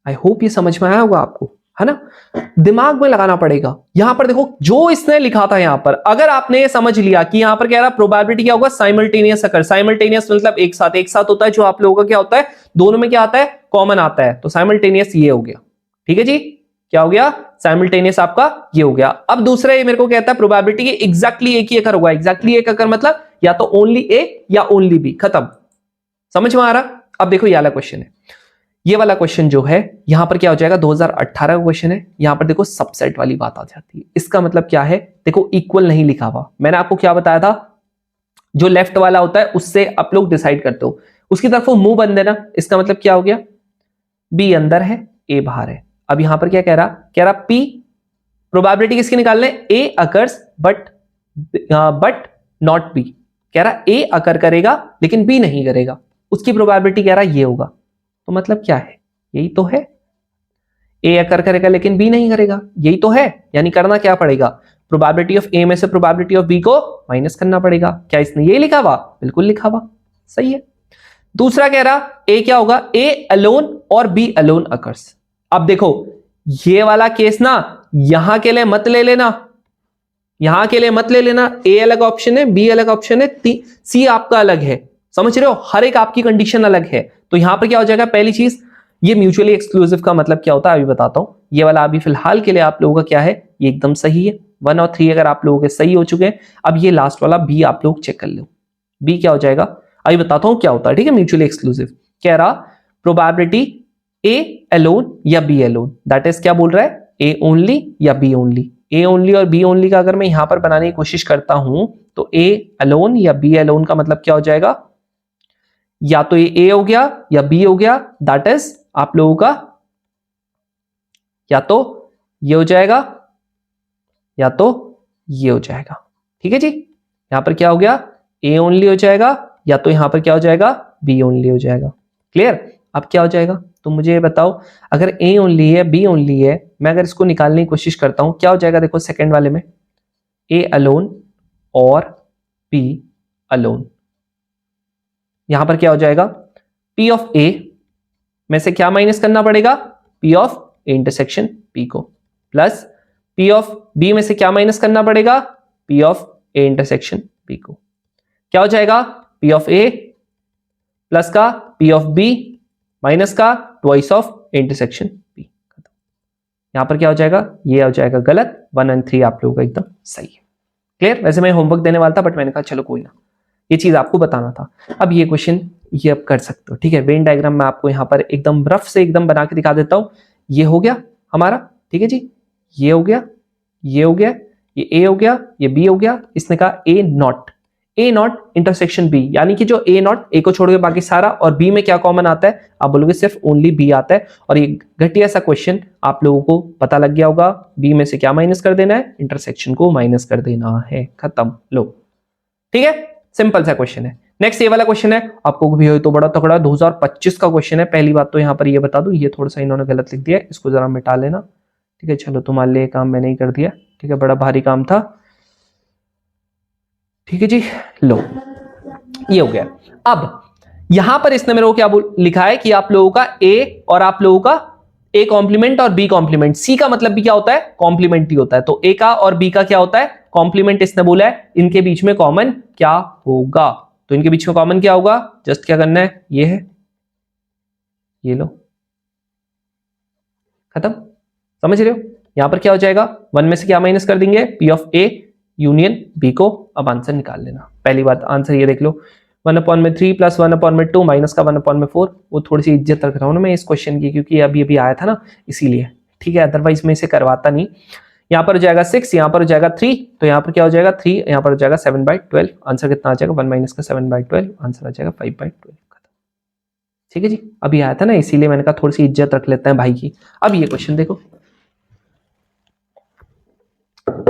Speaker 1: आई होप ये समझ में आया होगा आपको, है ना। दिमाग में लगाना पड़ेगा। यहां पर देखो जो इसने लिखा था, यहां पर अगर आपने ये समझ लिया कि यहां पर कह रहा प्रोबेबिलिटी क्या होगा, साइमल्टेनियस अकर, साइमल्टेनियस मतलब एक साथ होता है, जो आप लोगों का क्या होता है, दोनों में क्या आता है, कॉमन आता है, तो साइमल्टेनियस ये हो गया, ठीक है जी। क्या हो गया, साइमल्टेनियस आपका ये हो गया। अब दूसरा ये मेरे को कहता है प्रोबेबिलिटी की एग्जैक्टली एक ही अकर होगा, एग्जैक्टली एक अकर मतलब या तो ओनली ए या ओनली बी, खत्म, समझ में आ रहा। अब देखो ये वाला क्वेश्चन है, ये वाला क्वेश्चन जो है यहां पर क्या हो जाएगा, 2018 का क्वेश्चन है। यहां पर देखो सबसेट वाली बात आ जाती है। इसका मतलब क्या है, देखो इक्वल नहीं लिखा हुआ। मैंने आपको क्या बताया था, जो लेफ्ट वाला होता है उससे आप लोग डिसाइड करते हो, उसकी तरफ वो मुंह बंद देना। इसका मतलब क्या हो गया, बी अंदर है ए बाहर है। अब यहां पर क्या कह रहा पी प्रोबेबिलिटी किसकी निकालने, ए अकर्स बट नॉट बी। कह रहा ए अकर करेगा लेकिन बी नहीं करेगा, उसकी प्रोबेबिलिटी कह रहा ये होगा। तो मतलब क्या है, यही तो है, ए अकर करेगा लेकिन बी नहीं करेगा, यही तो है। यानी करना क्या पड़ेगा, प्रोबेबिलिटी ऑफ ए में से प्रोबेबिलिटी ऑफ बी को माइनस करना पड़ेगा। क्या इसने यही लिखा हुआ, बिल्कुल लिखा हुआ, सही है। दूसरा कह रहा ए क्या होगा, ए अलोन और बी अलोन अकर्स। अब देखो ये वाला केस ना यहां के लिए मत ले लेना, यहां के लिए मत ले लेना। ए अलग ऑप्शन है, बी अलग ऑप्शन है, सी आपका अलग है, समझ रहे हो, हर एक आपकी कंडीशन अलग है। तो यहां पर क्या हो जाएगा, पहली चीज ये म्यूचुअली एक्सक्लूसिव का मतलब क्या होता है अभी बताता हूं। ये वाला अभी फिलहाल के लिए आप लोगों का क्या है, ये एकदम सही है। 1 और 3 अगर आप लोगों के सही हो चुके हैं, अब ये लास्ट वाला बी आप लोग चेक कर लो। बी क्या हो जाएगा, अभी बताता हूं क्या होता है, ठीक है। म्यूचुअली एक्सक्लूसिव कह रहा प्रोबेबिलिटी ए अलोन या बी अलोन, दैट इज क्या बोल रहा है, ए ओनली या बी ओनली। ए ओनली और बी ओनली का अगर मैं यहां पर बनाने की कोशिश करता हूं तो ए अलोन या बी अलोन का मतलब क्या हो जाएगा, या तो ये ए हो गया या बी हो गया, दैट इज आप लोगों का या तो ये हो जाएगा या तो ये हो जाएगा, ठीक है जी। यहां पर क्या हो गया, ए ओनली हो जाएगा या तो यहां पर क्या हो जाएगा, बी ओनली हो जाएगा। क्लियर। अब क्या हो जाएगा, तो मुझे ये बताओ, अगर ए ओनली है बी ओनली है, मैं अगर इसको निकालने की कोशिश करता हूं क्या हो जाएगा, देखो सेकंड वाले में ए अलोन और बी अलोन, यहां पर क्या हो जाएगा, पी ऑफ ए में से क्या माइनस करना पड़ेगा, P of A intersection P को, प्लस पी ऑफ बी में से क्या माइनस करना पड़ेगा, P of A intersection B को। क्या हो जाएगा, पी ऑफ ए प्लस का पी ऑफ बी माइनस का twice of A intersection B. यहां पर क्या हो जाएगा, ये हो जाएगा गलत, 1 और 3 आप लोगों का एकदम सही है। क्लियर। वैसे मैं होमवर्क देने वाला था बट मैंने कहा चलो कोई ना, ये चीज आपको बताना था। अब ये क्वेश्चन ये अब कर सकते हो, ठीक है। वेन डायग्राम मैं आपको यहां पर एकदम रफ से एकदम बना के दिखा देता हूं। ये हो गया हमारा, ठीक है जी, ये हो गया, ये हो गया, ये ए हो गया, ये बी हो गया। इसने कहा ए नॉट इंटरसेक्शन बी, यानी कि जो ए नॉट, ए को छोड़ के बाकी सारा, और बी में क्या कॉमन आता है, आप बोलोगे सिर्फ ओनली बी आता है। और ये घटिया सा क्वेश्चन आप लोगों को पता लग गया होगा, बी में से क्या माइनस कर देना है, इंटरसेक्शन को माइनस कर देना है, खत्म। लो, ठीक है, सिंपल सा क्वेश्चन है। नेक्स्ट ये वाला क्वेश्चन है, आपको भी हो तो बड़ा तगड़ा 2025 का क्वेश्चन है। पहली बात तो यहां पर ये बता दूं, ये थोड़ा सा इन्होंने गलत लिख दिया है, इसको जरा मिटा लेना, ठीक है। चलो तुम्हारे लिए काम मैंने ही कर दिया, ठीक है, बड़ा भारी काम था, ठीक है जी। लो, ये हो गया। अब यहां पर इसने मेरे को क्या लिखा है कि आप लोगों का ए और आप लोगों का ए कॉम्प्लीमेंट और बी कॉम्प्लीमेंट, सी का मतलब भी क्या होता है, कॉम्प्लीमेंट ही होता है। तो ए का और बी का क्या होता है, कॉम्प्लीमेंट। इसने बोला है इनके बीच में कॉमन क्या होगा, तो इनके बीच में कॉमन क्या होगा, जस्ट क्या करना है, ये है, ये लो, खत्म। समझ रहे हो, यहां पर क्या हो जाएगा, 1 में से क्या माइनस कर देंगे, P of A union B को। अब आंसर निकाल लेना। पहली बात आंसर ये देख लो, 1/3 प्लस 1/2 माइनस का 1/4। वो थोड़ी सी इज्जत रख रहा हूं ना मैं इस क्वेश्चन की, क्योंकि अभी अभी आया था ना इसीलिए, ठीक है, अदरवाइज मैं इसे करवाता नहीं। यहाँ पर हो जाएगा 6, यहाँ पर हो जाएगा 3, तो यहाँ पर क्या हो जाएगा 3, यहाँ पर हो जाएगा 7/12। आंसर कितना आ जाएगा, 1 माइनस का 7/12, आंसर आ जाएगा 5/12। ठीक है जी, अभी आया था ना इसीलिए मैंने कहा थोड़ी सी इज्जत रख लेते हैं भाई की। अब ये क्वेश्चन देखो,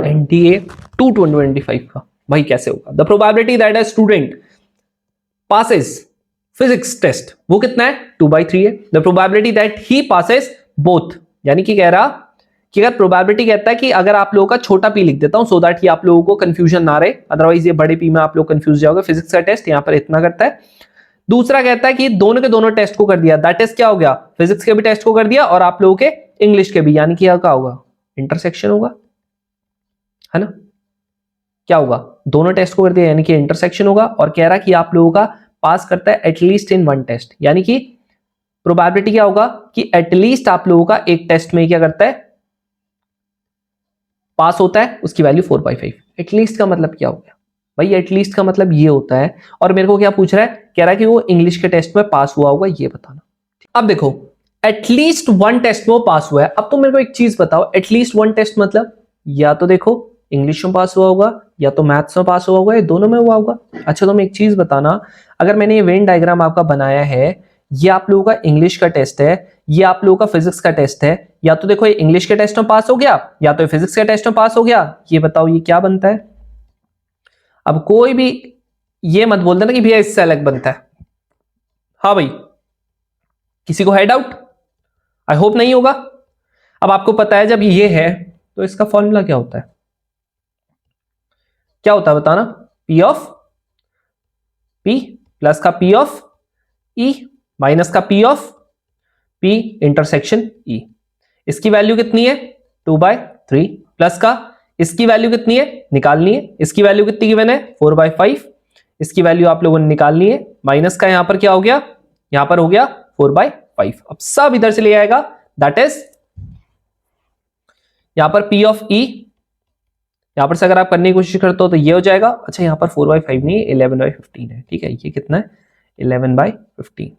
Speaker 1: NTA 2025 का, भाई कैसे होगा, the probability that a student passes physics test, वो कितना है, 2/3 है। The probability that he passes both, यानी कि कह रहा कि अगर प्रोबेबिलिटी कहता है कि अगर आप लोगों का छोटा p लिख देता हूं सो दैट ही आप लोगों को कंफ्यूजन ना रहे, अदरवाइज ये बड़े p में आप लोग कंफ्यूज जाओगे। फिजिक्स का टेस्ट यहां पर इतना करता है। दूसरा कहता है कि दोनों के दोनों टेस्ट को कर दिया, दैट इज क्या हो गया, फिजिक्स के भी टेस्ट को कर दिया और आप लोगों के इंग्लिश के भी, यानी कि क्या होगा, इंटरसेक्शन होगा, है ना। क्या होगा, दोनों टेस्ट को कर दिया यानी कि इंटरसेक्शन होगा। और कह रहा कि आप लोगों का पास करता है एटलीस्ट इन 1 टेस्ट, यानी कि प्रोबेबिलिटी क्या होगा कि एटलीस्ट आप लोगों का एक टेस्ट में क्या करता है, पास होता है, उसकी वैल्यू 4/5। एटलीस्ट का मतलब क्या हो गया भाई, एटलीस्ट का मतलब ये होता है। और मेरे को क्या पूछ रहा है, कह रहा है कि वो इंग्लिश के टेस्ट में पास हुआ होगा, ये बताना। अब देखो एटलीस्ट वन टेस्ट में वो पास हुआ है। अब तो मेरे को एक चीज बताओ, एटलीस्ट वन टेस्ट मतलब या तो देखो इंग्लिश में पास हुआ होगा या तो मैथ्स में पास हुआ होगा, ये दोनों में हुआ होगा। अच्छा तुम एक चीज बताना, अगर मैंने ये वेन डायग्राम आपका बनाया है, ये आप लोगों का इंग्लिश का टेस्ट है, ये आप लोगों का फिजिक्स का टेस्ट है, या तो देखो ये इंग्लिश के टेस्ट में पास हो गया या तो फिजिक्स के टेस्ट में पास हो गया, ये बताओ ये क्या बनता है। अब कोई भी ये मत बोल देना कि भैया इससे अलग बनता है। हाँ भाई, किसी को है डाउट? आई होप नहीं होगा। अब आपको पता है जब ये है तो इसका फॉर्मूला क्या होता है, क्या होता है बताना। P ऑफ P प्लस का P ऑफ E माइनस का P of P intersection E। इसकी वैल्यू कितनी है 2/3 प्लस का इसकी वैल्यू कितनी है निकालनी है, इसकी वैल्यू कितनी गिवन है 4/5, इसकी वैल्यू आप लोगों ने निकालनी है, माइनस का यहां पर क्या हो गया, यहां पर हो गया 4/5। अब सब इधर से ले आएगा, दैट इज यहां पर P ऑफ E, यहां पर से अगर आप करने की कोशिश करते हो तो ये हो जाएगा। अच्छा यहां पर 4/5 नहीं है 11/15 है, ठीक है। ये कितना है 11/15,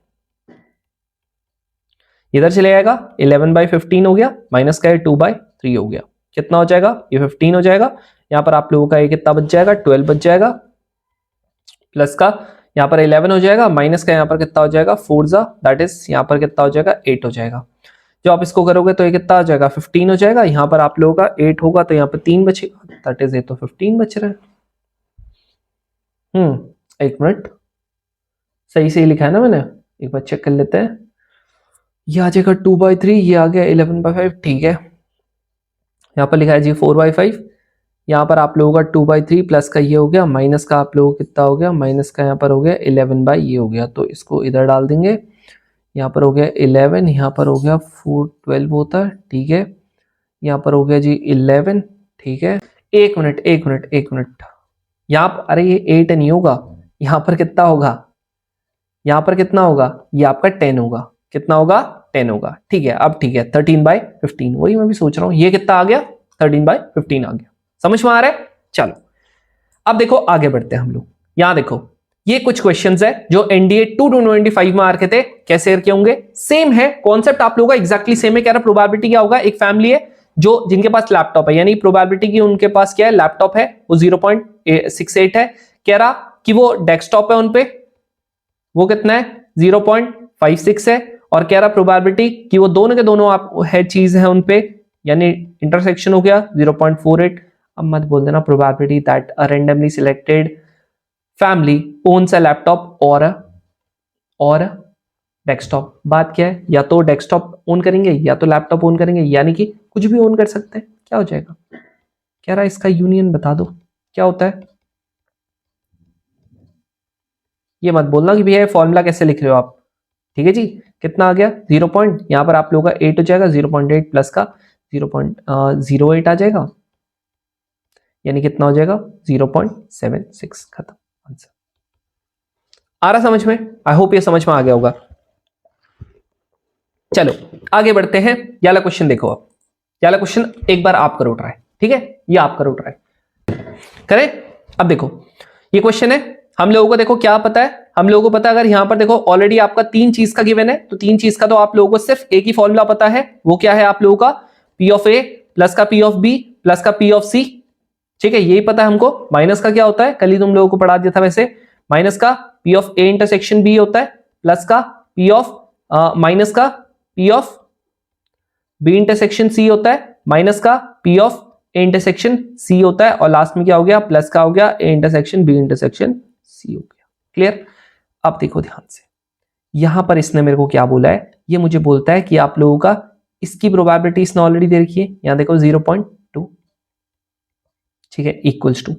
Speaker 1: इधर चले आएगा 11/15 हो गया, माइनस का 2/3 हो गया, कितना हो जाएगा ये 15 हो जाएगा। यहां पर आप लोगों का ये कितना बच जाएगा 12 बच जाएगा, प्लस का यहां पर 11 हो जाएगा, माइनस का यहां पर कितना हो जाएगा 4 दैट इज यहां पर कितना हो जाएगा 8 हो जाएगा। जो आप इसको करोगे तो ये कितना हो जाएगा 15 हो जाएगा, यहां पर आप लोगों का 8 होगा तो यहां पर 3 बचेगा, दैट इज ये तो 15 बच रहा है। एक मिनट, सही सही लिखा है ना मैंने, एक बार चेक कर लेते हैं। ये आ जाएगा 2/3, ये आ गया 11/5, ठीक है। यहाँ पर लिखा है जी 4/5, यहाँ पर आप लोगों का 2/3 प्लस का ये हो गया, माइनस का आप लोगों को कितना हो गया, माइनस का यहाँ पर हो गया 11 ये हो गया, तो इसको इधर डाल देंगे। यहाँ पर हो गया 11, यहाँ पर हो गया 4 12 होता है, ठीक है। यहाँ पर हो गया जी 11, ठीक है। एक मिनट यहाँ पर, अरे ये 8 नहीं होगा, यहाँ पर कितना होगा, यहाँ पर कितना होगा, ये आपका 10 होगा, कितना होगा 10 होगा, ठीक है। अब ठीक है 13/15, वही मैं भी सोच रहा हूँ, ये कितना आ गया 13/15 आ गया, समझ में आ रहा है। चलो अब देखो आगे बढ़ते हैं हम लोग। यहां देखो ये कुछ क्वेश्चंस है जो एनडीए 2025 में आ रखे थे, कैसे करके होंगे, सेम है कॉन्सेप्ट आप लोगों का एग्जैक्टली सेम है। कह रहा प्रोबेबिलिटी क्या होगा, एक फैमिली है जो जिनके पास लैपटॉप है, यानी प्रोबेबिलिटी की उनके पास क्या है लैपटॉप है, वो 0.68 है। कह रहा कि वो डेस्कटॉप है उनपे, वो कितना है 0.56 है, और कह रहा प्रोबेबिलिटी कि वो दोनों के दोनों आप है चीज है उनपे, यानी इंटरसेक्शन हो गया 0.48। अब मत बोल देना probability that a randomly selected family owns a laptop और डेस्कटॉप। बात क्या है, या तो डेस्कटॉप ओन करेंगे या तो लैपटॉप ओन करेंगे, यानी कि कुछ भी ओन कर सकते हैं। क्या हो जाएगा, कह रहा इसका यूनियन बता दो क्या होता है। ये मत बोलना कि भैया फॉर्मूला कैसे लिख रहे हो आप, ठीक है जी। कितना आ गया 0 पॉइंट, यहां पर आप लोगों का 8 हो जाएगा, 0.8 प्लस का 0.08 आ जाएगा, यानी कितना हो जाएगा 0.76, खत्म आंसर। आ रहा समझ में, आई होप ये समझ में आ गया होगा। चलो आगे बढ़ते हैं। ये वाला क्वेश्चन देखो, आप ये वाला क्वेश्चन एक बार आप करो ट्राई, ठीक है, ये आप करो ट्राई करें। अब देखो ये क्वेश्चन है, हम लोगों को देखो क्या पता है, हम लोगों को पता है अगर यहां पर देखो ऑलरेडी आपका 3 चीज का गिवन है, तो 3 चीज का तो आप लोगों को सिर्फ एक ही फॉर्मूला पता है, वो क्या है आप लोगों का P ऑफ A प्लस का P ऑफ B प्लस का P ऑफ C, ठीक है, यही पता है हमको। माइनस का क्या होता है, कल ही तुम लोगों को पढ़ा दिया था वैसे, माइनस का P of A intersection B होता है, प्लस का P ऑफ माइनस का P of B intersection C होता है, माइनस का P of A intersection C होता है, और लास्ट में क्या हो गया प्लस का हो गया A intersection B intersection C हो गया। क्लियर। अब देखो ध्यान से, यहां पर इसने मेरे को क्या बोला है, ये मुझे बोलता है कि आप लोगों का इसकी प्रोबेबिलिटी इसने ऑलरेडी दे रखी है, यहां देखो 0.2, ठीक है, इक्वल्स टू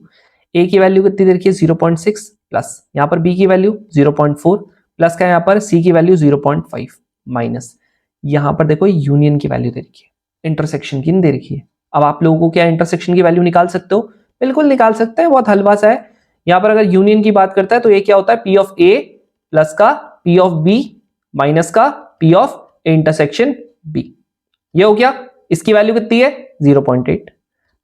Speaker 1: A की वैल्यू कितनी दे रखी है 0.6 प्लस यहां पर B की वैल्यू 0.4 प्लस का यहां पर C की वैल्यू 0.5 माइनस यहां पर देखो यूनियन की वैल्यू दे रखी है, इंटरसेक्शन की नहीं दे रखी है। अब आप लोगों को क्या इंटरसेक्शन की वैल्यू निकाल सकते हो, बिल्कुल निकाल सकते हैं, बहुत हलवा सा है। यहां पर अगर यूनियन की बात करता है तो ये क्या होता है P ऑफ A प्लस का P ऑफ B माइनस का P ऑफ इंटरसेक्शन B, ये हो गया। इसकी वैल्यू कितनी है 0.8,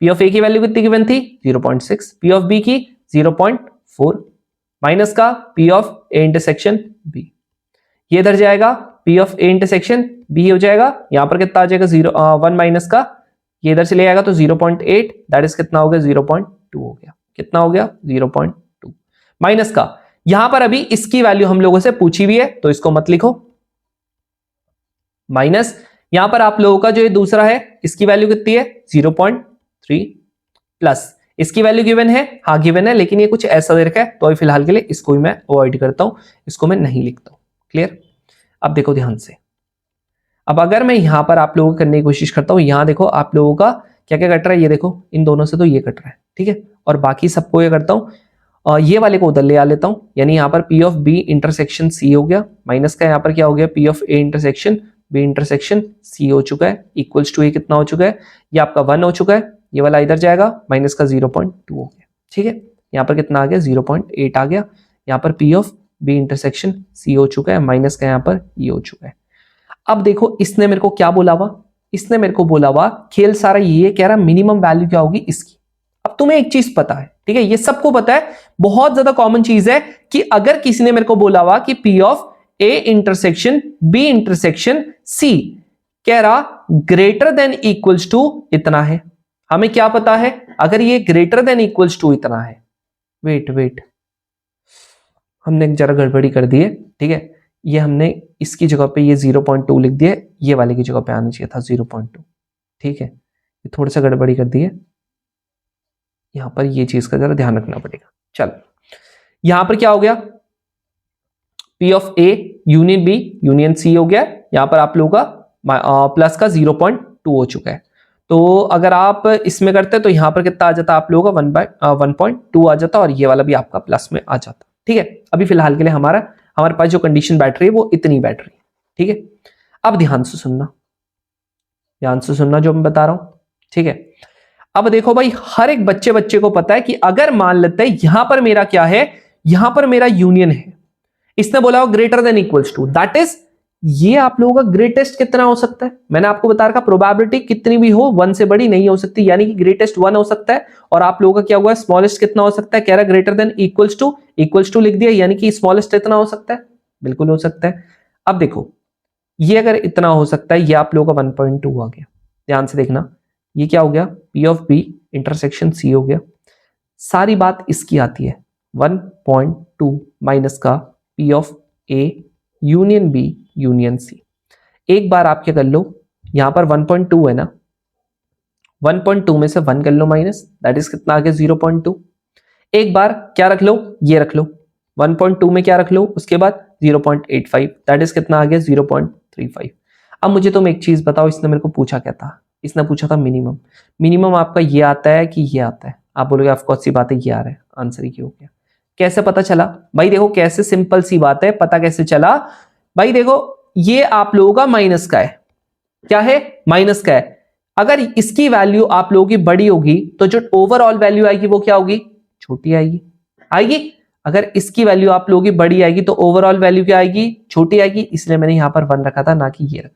Speaker 1: P ऑफ A की वैल्यू कितनी गिवन थी 0.6, P ऑफ B की 0.4 माइनस का P of A intersection B, ये इधर जाएगा P of A intersection B हो जाएगा, यहां पर कितना आ जाएगा 1 माइनस का, ये इधर से ले आएगा तो 0.8, दैट इज कितना हो गया 0.2 हो गया, कितना हो गया 0.2 माइनस का, यहां पर अभी इसकी वैल्यू हम लोगों से पूछी हुई है तो इसको मत लिखो, माइनस यहां पर आप लोगों का जो ये दूसरा है इसकी वैल्यू कितनी है 0.3 प्लस इसकी वैल्यू गिवन है, हाँ गिवन है, लेकिन ये कुछ ऐसा दे रखा है तो अभी फिलहाल के लिए इसको भी मैं अवॉइड करता हूं, इसको मैं नहीं लिखता हूं। क्लियर? अब देखो ध्यान से, अब अगर मैं यहां पर आप लोगों को करने की कोशिश करता हूं, यहां देखो आप लोगों का क्या क्या कट रहा है, ये देखो इन दोनों से तो ये कट रहा है, ठीक है, और बाकी सबको ये करता हूं, ये वाले को उधर ले आ लेता हूं, यानी यहां पर P of B intersection C हो गया, माइनस का यहां पर क्या हो गया P of A intersection B intersection C हो चुका है, इक्वल्स टू ए कितना हो चुका है, ये आपका 1 हो चुका है, ये वाला इधर जाएगा, माइनस का 0.2 हो गया, ठीक है, यहाँ पर कितना आ गया 0.8 आ गया, यहाँ पर P of B intersection C हो चुका है, माइनस का यहाँ पर ये हो चुका है। अब देखो इसने मेरे को क्या बोला हुआ, इसने मेरे को बोला हुआ खेल सारा ये कह रहा मिनिमम वैल्यू क्या होगी इसकी। अब तुम्हें एक चीज पता है, ठीक है, ये सबको पता है, बहुत ज्यादा कॉमन चीज है कि अगर किसी ने मेरे को बोला हुआ कि P of A intersection B intersection C कह रहा ग्रेटर देन इक्वल्स टू इतना है, हमें क्या पता है अगर ये ग्रेटर देन इक्वल्स टू इतना है, वेट हमने जरा गड़बड़ी कर दी है, ठीक है, ये हमने इसकी जगह पे ये 0.2 लिख दिया, ये वाले की जगह पे आना चाहिए था 0.2, ठीक है, ये थोड़ा सा गड़बड़ी कर दी है, यहां पर ये चीज का जरा ध्यान रखना पड़ेगा। चल यहां पर क्या हो गया P of A union B union C हो गया, यहां पर आप लोगों का प्लस का 0.2 हो चुका है, तो अगर आप इसमें करते तो यहां पर कितना आ जाता आप लोगों का 1.2 आ जाता और ये वाला भी आपका प्लस में आ जाता, ठीक है। अभी फिलहाल के लिए हमारे पास जो कंडीशन बैठ रही है वो इतनी बैठ रही है, ठीक है। अब ध्यान से सुनना जो मैं बता रहा हूं, ठीक है। अब देखो भाई हर एक बच्चे को पता है कि अगर मान लेते हैं यहां पर मेरा क्या है, यहां पर मेरा यूनियन है, इसने बोला greater than equals to, that is ये आप लोगों का ग्रेटेस्ट कितना हो सकता है, मैंने आपको बता रखा प्रोबेबिलिटी कितनी भी हो 1 से बड़ी नहीं हो सकती, यानी कि ग्रेटेस्ट 1 हो सकता है, और आप लोगों का क्या हुआ स्मॉलेस्ट कितना हो सकता है, कह रहा ग्रेटर देन इक्वल्स टू लिख दिया, यानी कि स्मॉलेस्ट इतना हो सकता है, बिल्कुल हो सकता है। अब देखो ये अगर इतना हो सकता है, ये आप लोगों का 1.2 आ गया, ध्यान से देखना, ये क्या हो गया P of B intersection C हो गया, सारी बात इसकी आती है 1.2 माइनस का P of A union B union C. एक बार आप क्या कर लो, यहां पर 1.2 है ना, 1.2 में से 1 कर लो माइनस, दैट इज कितना आ गया 0.2। एक बार क्या रख लो, ये रख लो 1.2 में क्या रख लो, उसके बाद 0.85, दैट इज कितना आ गया 0.35। अब मुझे तुम एक चीज बताओ, इसने मेरे को पूछा क्या था, इसने पूछा था मिनिमम आपका ये आता है कि ये आता है, आप बोलोगे ऑफ कोर्स सी बात है ये आ रहा है, आंसर ही हो गया। कैसे पता चला भाई, देखो कैसे सिंपल सी बात है, पता कैसे चला भाई, देखो ये आप लोगों का माइनस का है, क्या है माइनस का है, अगर इसकी वैल्यू आप लोगों की बड़ी होगी तो जो ओवरऑल वैल्यू आएगी वो क्या होगी, छोटी आएगी। अगर इसकी वैल्यू आप लोगों की बड़ी आएगी तो ओवरऑल वैल्यू क्या आएगी, छोटी आएगी, इसलिए मैंने यहां पर 1 रखा था, ना कि ये रखा।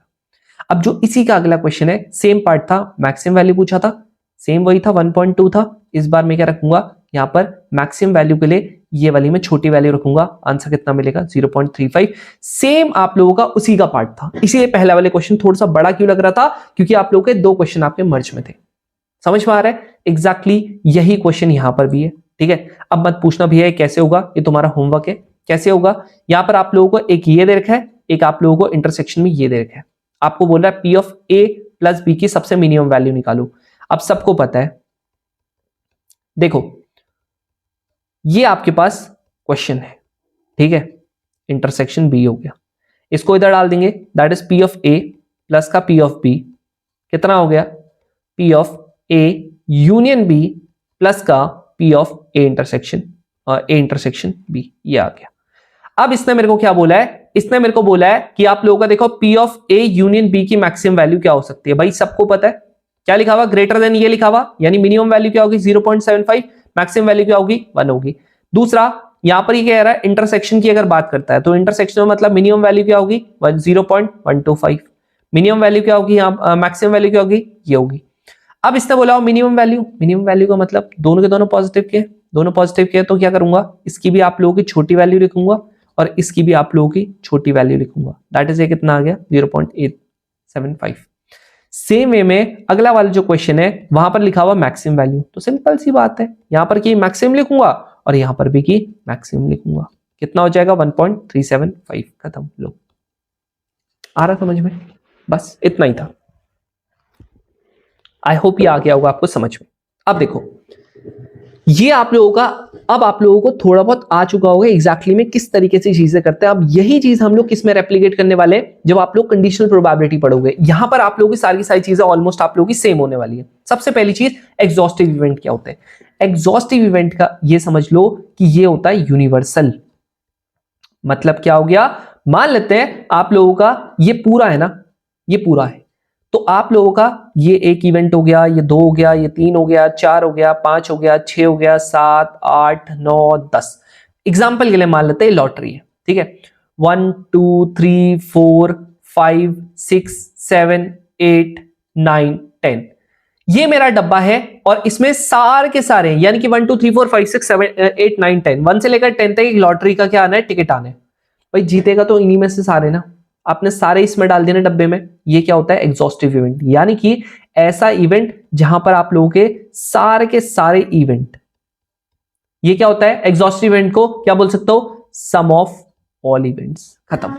Speaker 1: अब जो इसी का अगला क्वेश्चन है, सेम पार्ट था, मैक्सिमम वैल्यू पूछा था, सेम वही था 1.2 था, इस बार मैं क्या रखूंगा यहां पर मैक्सिमम वैल्यू के लिए ये वाली में छोटी वैल्यू रखूंगा, आंसर कितना मिलेगा 0.35। सेम आप लोगों का उसी का पार्ट था, इसीलिए पहला वाले क्वेश्चन थोड़ा सा बड़ा क्यों लग रहा था, क्योंकि आप लोगों के 2 क्वेश्चन आपके मर्ज में थे, समझ में आ रहा है, एग्जैक्टली यही क्वेश्चन यहां पर भी है, ठीक है। अब मत पूछना भैया कैसे होगा, ये तुम्हारा होमवर्क है, कैसे होगा, यहां पर आप लोगों को एक ये दे रखा है, एक आप लोगों को इंटरसेक्शन में ये दे रखा है, आपको बोल रहा है P of A plus B की सबसे मिनिमम वैल्यू निकालो। अब सबको पता है, देखो ये आपके पास क्वेश्चन है, ठीक है, इंटरसेक्शन बी हो गया, इसको इधर डाल देंगे, that is P of A plus का पी ऑफ बी कितना हो गया, P of A union B plus का P of A intersection B, ये आ गया। अब इसने मेरे को क्या बोला है, इसने मेरे को बोला है कि आप लोगों का देखो P of A union B की मैक्सिमम वैल्यू क्या हो सकती है, भाई सबको पता है क्या लिखा हुआ, ग्रेटर देन ये लिखा हुआ, यानी मिनिमम वैल्यू क्या होगी 0.75, मैक्सिमम वैल्यू क्या होगी 1 होगी। दूसरा यहां पर ये कह रहा है इंटरसेक्शन की अगर बात करता है तो इंटरसेक्शन में मतलब मिनिमम वैल्यू क्या होगी 0.125, मिनिमम वैल्यू क्या होगी, यहाँ मैक्सिमम वैल्यू क्या होगी ये होगी। अब इसने बोला मिनिमम वैल्यू का मतलब दोनों के दोनों पॉजिटिव के, दोनों पॉजिटिव के, तो क्या करूंगा इसकी भी आप लोगों की छोटी वैल्यू लिखूंगा और इसकी भी आप लोगों की छोटी वैल्यू लिखूंगा, दैट इज ये कितना आ गया 0.875। सेम वे में अगला वाला जो क्वेश्चन है वहां पर लिखा हुआ मैक्सिमम वैल्यू, तो सिंपल सी बात है यहां पर की मैक्सिमम लिखूंगा और यहां पर भी की मैक्सिमम लिखूंगा, कितना हो जाएगा 1.375। खत्म। लो आ रहा समझ में, बस इतना ही था। आई होप ये आ गया होगा आपको समझ में। अब देखो ये आप लोगों का, अब आप लोगों को थोड़ा बहुत आ चुका होगा एग्जैक्टली में किस तरीके से चीजें करते हैं। अब यही चीज हम लोग किस में रेप्लिकेट करने वाले हैं, जब आप लोग कंडीशनल प्रोबेबिलिटी पढ़ोगे। यहां पर आप लोगों की सारी चीजें ऑलमोस्ट आप लोगों की सेम होने वाली है। सबसे पहली चीज एग्जॉस्टिव इवेंट क्या होता है। एग्जॉस्टिव इवेंट का ये समझ लो कि ये होता है यूनिवर्सल। मतलब क्या हो गया, मान लेते हैं आप लोगों का ये पूरा है ना, ये पूरा है, तो आप लोगों का ये एक इवेंट हो गया, ये 2 हो गया, ये 3 हो गया, 4 हो गया, 5 हो गया, 6 हो गया, 7, 8, 9, 10। एग्जाम्पल के लिए मान लेते हैं लॉटरी है, ठीक है। 1, 2, 3, 4, 5, 6, 7, 8, 9, 10 ये मेरा डब्बा है और इसमें सारे के सारे यानी कि 1, 2, 3, 4, 5, 6, 7, 8, 9, 10 1 से लेकर 10 तक एक लॉटरी का क्या आना है, टिकट आना है। भाई जीतेगा तो इन्हीं में से सारे ना, आपने सारे इसमें डाल दिए ना डब्बे में। ये क्या होता है, एग्जॉस्टिव इवेंट, यानी कि ऐसा इवेंट जहां पर आप लोगों के सारे इवेंट, ये क्या होता है, एग्जॉस्टिव इवेंट को क्या बोल सकता हूं, सम ऑफ ऑल इवेंट्स। खत्म।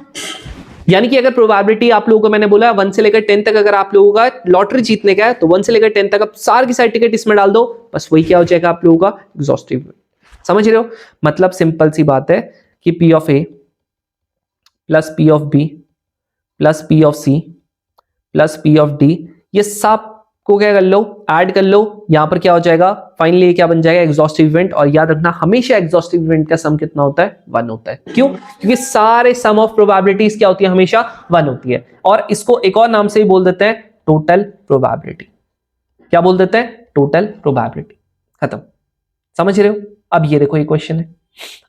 Speaker 1: यानी कि अगर प्रोबेबिलिटी आप लोगों को मैंने बोला 1 से लेकर 10 तक अगर आप लोगों का लॉटरी जीतने का है तो 1 से लेकर 10 तक आप सारे की सारी टिकट इसमें डाल दो, बस वही क्या हो जाएगा आप लोगों का एग्जॉस्टिव इवेंट। समझ रहे हो, मतलब सिंपल सी बात है कि P of A plus P of B plus P of C plus P of D, ये सब को क्या कर लो, ऐड कर लो, यहां पर क्या हो जाएगा फाइनली क्या बन जाएगा एग्जॉस्टिव इवेंट। और याद रखना हमेशा एग्जॉस्टिव इवेंट का सम कितना होता है, 1 होता है। क्यों, क्योंकि सारे सम ऑफ प्रोबेबिलिटीज क्या होती है, हमेशा 1 होती है। और इसको एक और नाम से भी बोल देते हैं टोटल प्रोबेबिलिटी। क्या बोल देते हैं, टोटल प्रोबेबिलिटी। खत्म। समझ रहे हो। अब ये देखो ये क्वेश्चन है,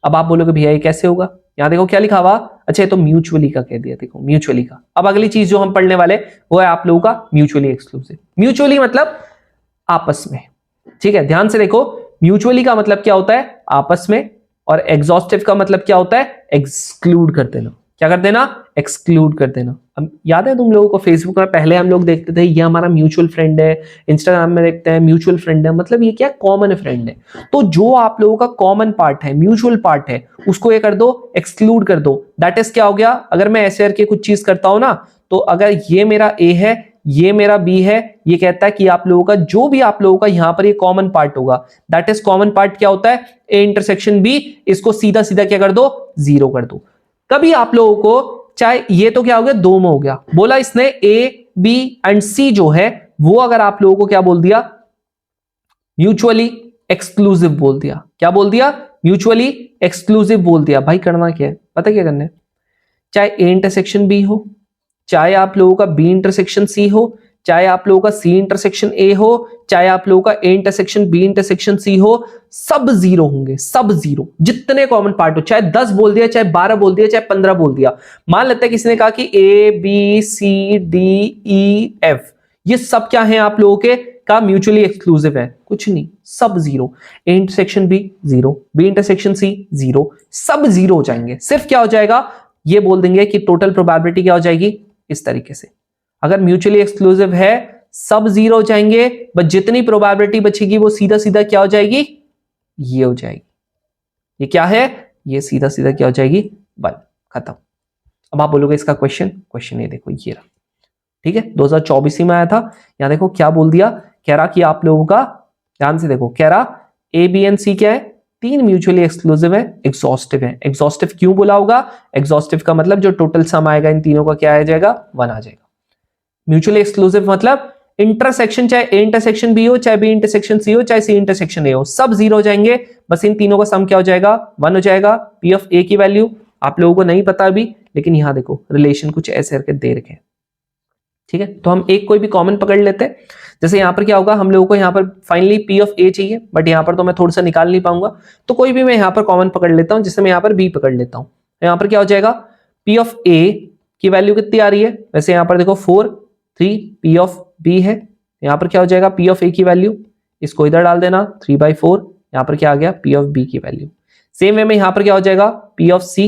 Speaker 1: अब आप बोलोगे भैया ये कैसे होगा, यहां देखो क्या लिखा हुआ, अच्छा ये तो म्यूचुअली का कह दिया, देखो म्यूचुअली का। अब अगली चीज जो हम पढ़ने वाले वो है आप लोगों का म्यूचुअली एक्सक्लूसिव। म्यूचुअली मतलब आपस में, ठीक है, ध्यान से देखो। म्यूचुअली का मतलब क्या होता है, आपस में, और एग्जॉस्टिव का मतलब क्या होता है, एक्सक्लूड कर देना। क्या कर देना, एक्सक्लूड कर देना। अब याद है तुम लोगों को फेसबुक में पहले हम लोग देखते थे ये हमारा म्यूचुअल फ्रेंड है, इंस्टाग्राम में देखते हैं म्यूचुअल फ्रेंड है, मतलब ये क्या कॉमन फ्रेंड है। तो जो आप लोगों का कॉमन पार्ट है, म्यूचुअल पार्ट है, उसको ये कर दो, एक्सक्लूड कर दो। दैट इज क्या हो गया, अगर मैं ऐसे करके कुछ चीज करता हूं ना, तो अगर ये मेरा ए है, ये मेरा बी है, ये कहता है कि आप लोगों का जो भी आप लोगों का यहां पर ये कॉमन पार्ट होगा, दैट इज कॉमन पार्ट क्या होता है, ए इंटरसेक्शन बी, इसको सीधा सीधा क्या कर दो, 0 कर दो। कभी आप लोगों को चाहे ये तो क्या हो गया 2 में हो गया, बोला इसने ए बी एंड सी जो है वो अगर आप लोगों को क्या बोल दिया, म्यूचुअली एक्सक्लूसिव बोल दिया। क्या बोल दिया, म्यूचुअली एक्सक्लूसिव बोल दिया। भाई करना क्या है, पता क्या करना है, चाहे ए इंटरसेक्शन बी हो, चाहे आप लोगों का बी इंटरसेक्शन सी हो, चाहे आप लोगों का सी इंटरसेक्शन ए हो, चाहे आप लोगों का A intersection B intersection C हो, सब 0 होंगे, सब 0। जितने कॉमन पार्ट हो, चाहे 10 बोल दिया, चाहे 12 बोल दिया, चाहे 15 बोल दिया। मान लेते हैं किसी ने कहा कि A B C D E F, ये सब क्या है आप लोगों के का म्यूचुअली एक्सक्लूसिव है, कुछ नहीं, सब 0। A intersection B 0, B intersection C 0, सब 0 हो जाएंगे। सिर्फ क्या हो जाएगा, ये बोल देंगे कि टोटल प्रोबेबिलिटी क्या हो जाएगी, इस तरीके से। अगर म्यूचुअली एक्सक्लूसिव है सब 0 हो जाएंगे, बस जितनी प्रोबेबिलिटी बचेगी वो सीधा सीधा क्या हो जाएगी, ये हो जाएगी। ये क्या है, ये सीधा सीधा क्या हो जाएगी, 1। खत्म। अब आप बोलोगे इसका क्वेश्चन ये देखो ये रहा, ठीक है, 2024 में आया था। यहां देखो क्या बोल दिया, कह रहा कि आप लोगों का, ध्यान से देखो, कह रहा ए बी एंड सी क्या है, 3 म्यूचुअली एक्सक्लूसिव है, एग्जॉस्टिव है। एग्जॉस्टिव क्यों बोला होगा, एग्जॉस्टिव का मतलब जो टोटल सम आएगा इन तीनों का क्या आ जाएगा, 1 आ जाएगा। म्यूचुअली एक्सक्लूसिव मतलब इंटरसेक्शन, चाहे ए इंटरसेक्शन बी हो, चाहे बी इंटरसेक्शन सी हो, चाहे सी इंटरसेक्शन ए हो, सब 0 हो जाएंगे। बस इन तीनों का सम क्या हो जाएगा, 1 हो जाएगा। पी ऑफ ए की वैल्यू आप लोगों को नहीं पता अभी, लेकिन यहां देखो रिलेशन कुछ ऐसे करके दे रखे हैं, ठीक है। तो हम एक कोई भी कॉमन पकड़ लेते हैं। जैसे यहां पर क्या होगा, हम लोगों को यहां पर फाइनली पी ऑफ ए चाहिए, बट यहां पर तो मैं थोड़ा सा निकाल नहीं पाऊंगा, तो कोई भी मैं यहां पर कॉमन पकड़ लेता हूं, जिससे मैं यहां पर बी पकड़ लेता हूं। यहां पर क्या हो जाएगा, पी ऑफ ए की वैल्यू कितनी आ रही है, वैसे यहां पर देखो 4 3, पी ऑफ बी है, यहां पर क्या हो जाएगा, पी ऑफ ए की वैल्यू, इसको इधर डाल देना 3/4, यहां पर क्या आ गया, पी ऑफ बी की वैल्यू। सेम वे में यहां पर क्या हो जाएगा, P of C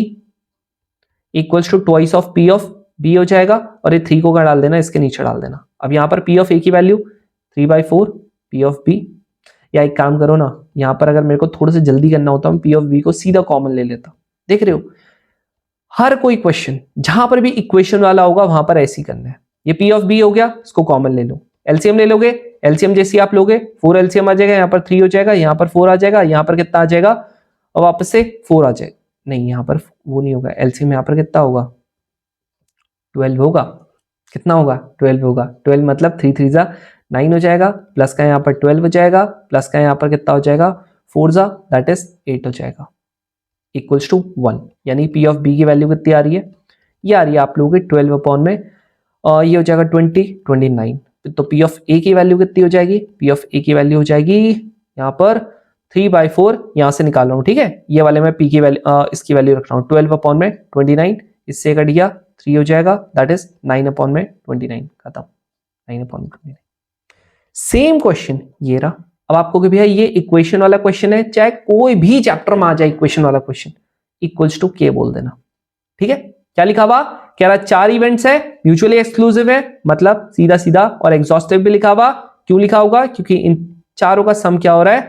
Speaker 1: equals to twice of P of B हो जाएगा, और ये 3 को क्या डाल देना, इसके नीचे डाल देना। अब यहाँ पर पी ऑफ ए की वैल्यू 3/4 पी ऑफ बी, या एक काम करो ना, यहाँ पर अगर मेरे को थोड़ा सा जल्दी करना होता मैं पी ऑफ बी को सीधा कॉमन ले लेता। देख रहे हो, हर कोई क्वेश्चन जहां पर भी इक्वेशन वाला होगा वहां पर ऐसे ही करना है। ये पी ऑफ बी हो गया, इसको कॉमन ले लो, एलसीएम ले लोगे, एलसीएम जैसी आप लोगे 4 एलसीएम आ जाएगा, यहाँ पर 3 हो जाएगा, यहाँ पर 4 आ जाएगा, यहाँ पर कितना आ जाएगा और वापस से 4 आ जाएगा, नहीं यहाँ पर वो नहीं होगा, एलसीएम यहाँ पर कितना होगा 12 होगा, कितना होगा 12 होगा, 12 मतलब 3 3 जा 9 हो जाएगा, प्लस का यहाँ पर 12 हो जाएगा, प्लस का यहाँ पर कितना हो जाएगा 4 जा दैट इज 8 हो जाएगा, इक्वल्स टू 1। यानी पी ऑफ बी की वैल्यू कितनी आ रही है, ये आ रही है आप लोगों की 12 अपॉन में ये हो जाएगा 29। तो पी ऑफ ए की वैल्यू कितनी हो जाएगी, पी ऑफ ए की वैल्यू हो जाएगी यहाँ पर 3/4, यहाँ से निकाल रहा हूँ, ठीक है, ये वाले में पी की वैल्यू इसकी वैल्यू रख रहा हूँ 12 अपॉन में 29, इससे कट गया 3 हो जाएगा दैट इज 9 अपॉन में 29, खत्म 9 अपॉन में 29। सेम क्वेश्चन ये रहा। अब आपको कि भैया ये इक्वेशन वाला क्वेश्चन है, चाहे कोई भी चैप्टर में आ जाए इक्वेशन वाला क्वेश्चन, इक्वल्स टू के बोल देना, ठीक है। क्या लिखा हुआ, कह रहा 4 इवेंट्स है, म्यूचुअली एक्सक्लूसिव है, मतलब सीधा सीधा, और एग्जॉस्टिव भी लिखा हुआ। क्यों लिखा होगा, क्योंकि इन चारों का सम क्या हो रहा है,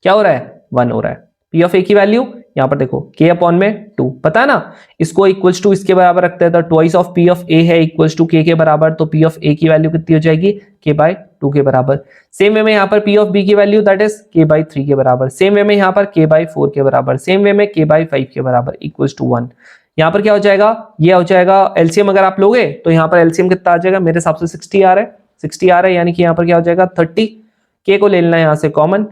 Speaker 1: क्या हो रहा है 1 हो रहा है। पी ऑफ ए की वैल्यू यहां पर देखो के अपॉन में 2, पता है ना, इसको इक्वल्स टू इसके बराबर रखते हैं, तो ट्वाइस ऑफ पी ऑफ ए है इक्वल्स टू के बराबर, तो पी ऑफ ए की वैल्यू कितनी हो जाएगी k/2 के बराबर। सेम वे में यहाँ पर पी ऑफ बी की वैल्यू दैट इज k/3 के बराबर, सेम वे में यहाँ पर k/4 के बराबर, सेम वे में k/5 के बराबर, इक्वल्स टू 1। यहाँ पर क्या हो जाएगा, ये हो जाएगा एलसीएम अगर आप लोगे तो यहाँ पर एलसीएम कितना आ जाएगा, मेरे हिसाब से 60 आ रहा है, 60 आ रहा है, यानी कि यहाँ पर क्या हो जाएगा 30, के को ले लेना है यहाँ से कॉमन,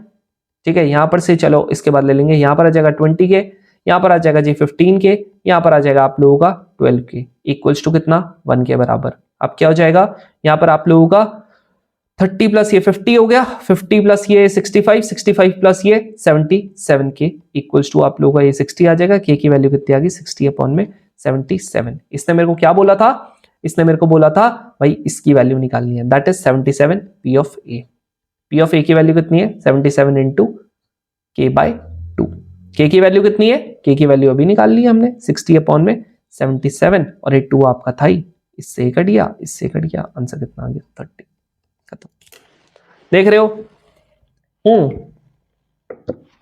Speaker 1: ठीक है। यहाँ पर से चलो इसके बाद ले लेंगे, यहाँ पर आ जाएगा 20 के, यहाँ पर आ जाएगा जी 15 के, यहाँ पर आ जाएगा आप लोगों का 12 के, इक्वल्स टू कितना 1 के बराबर। अब क्या हो जाएगा, यहाँ पर आप लोगों का 30 प्लस ये 50 हो गया, 50 प्लस ये 65, 65 प्लस ये 77 के, इक्वल्स टू आप लोगों का ये 60 आ जाएगा, के की वैल्यू कितनी आ गई 60 अपॉन में 77। इसने मेरे को क्या बोला था, इसने मेरे को बोला था भाई इसकी वैल्यू निकालनी है, that is 77 P of A. P of A की वैल्यू कितनी है 77 इंटू k/2, के की वैल्यू कितनी है, के की वैल्यू अभी निकाल ली हमने 60 अपॉन में 77, और ये 2 आपका था ही, इससे कट गया, इससे कट गया, आंसर कितना आ गया 30, खत्म। देख रहे हो,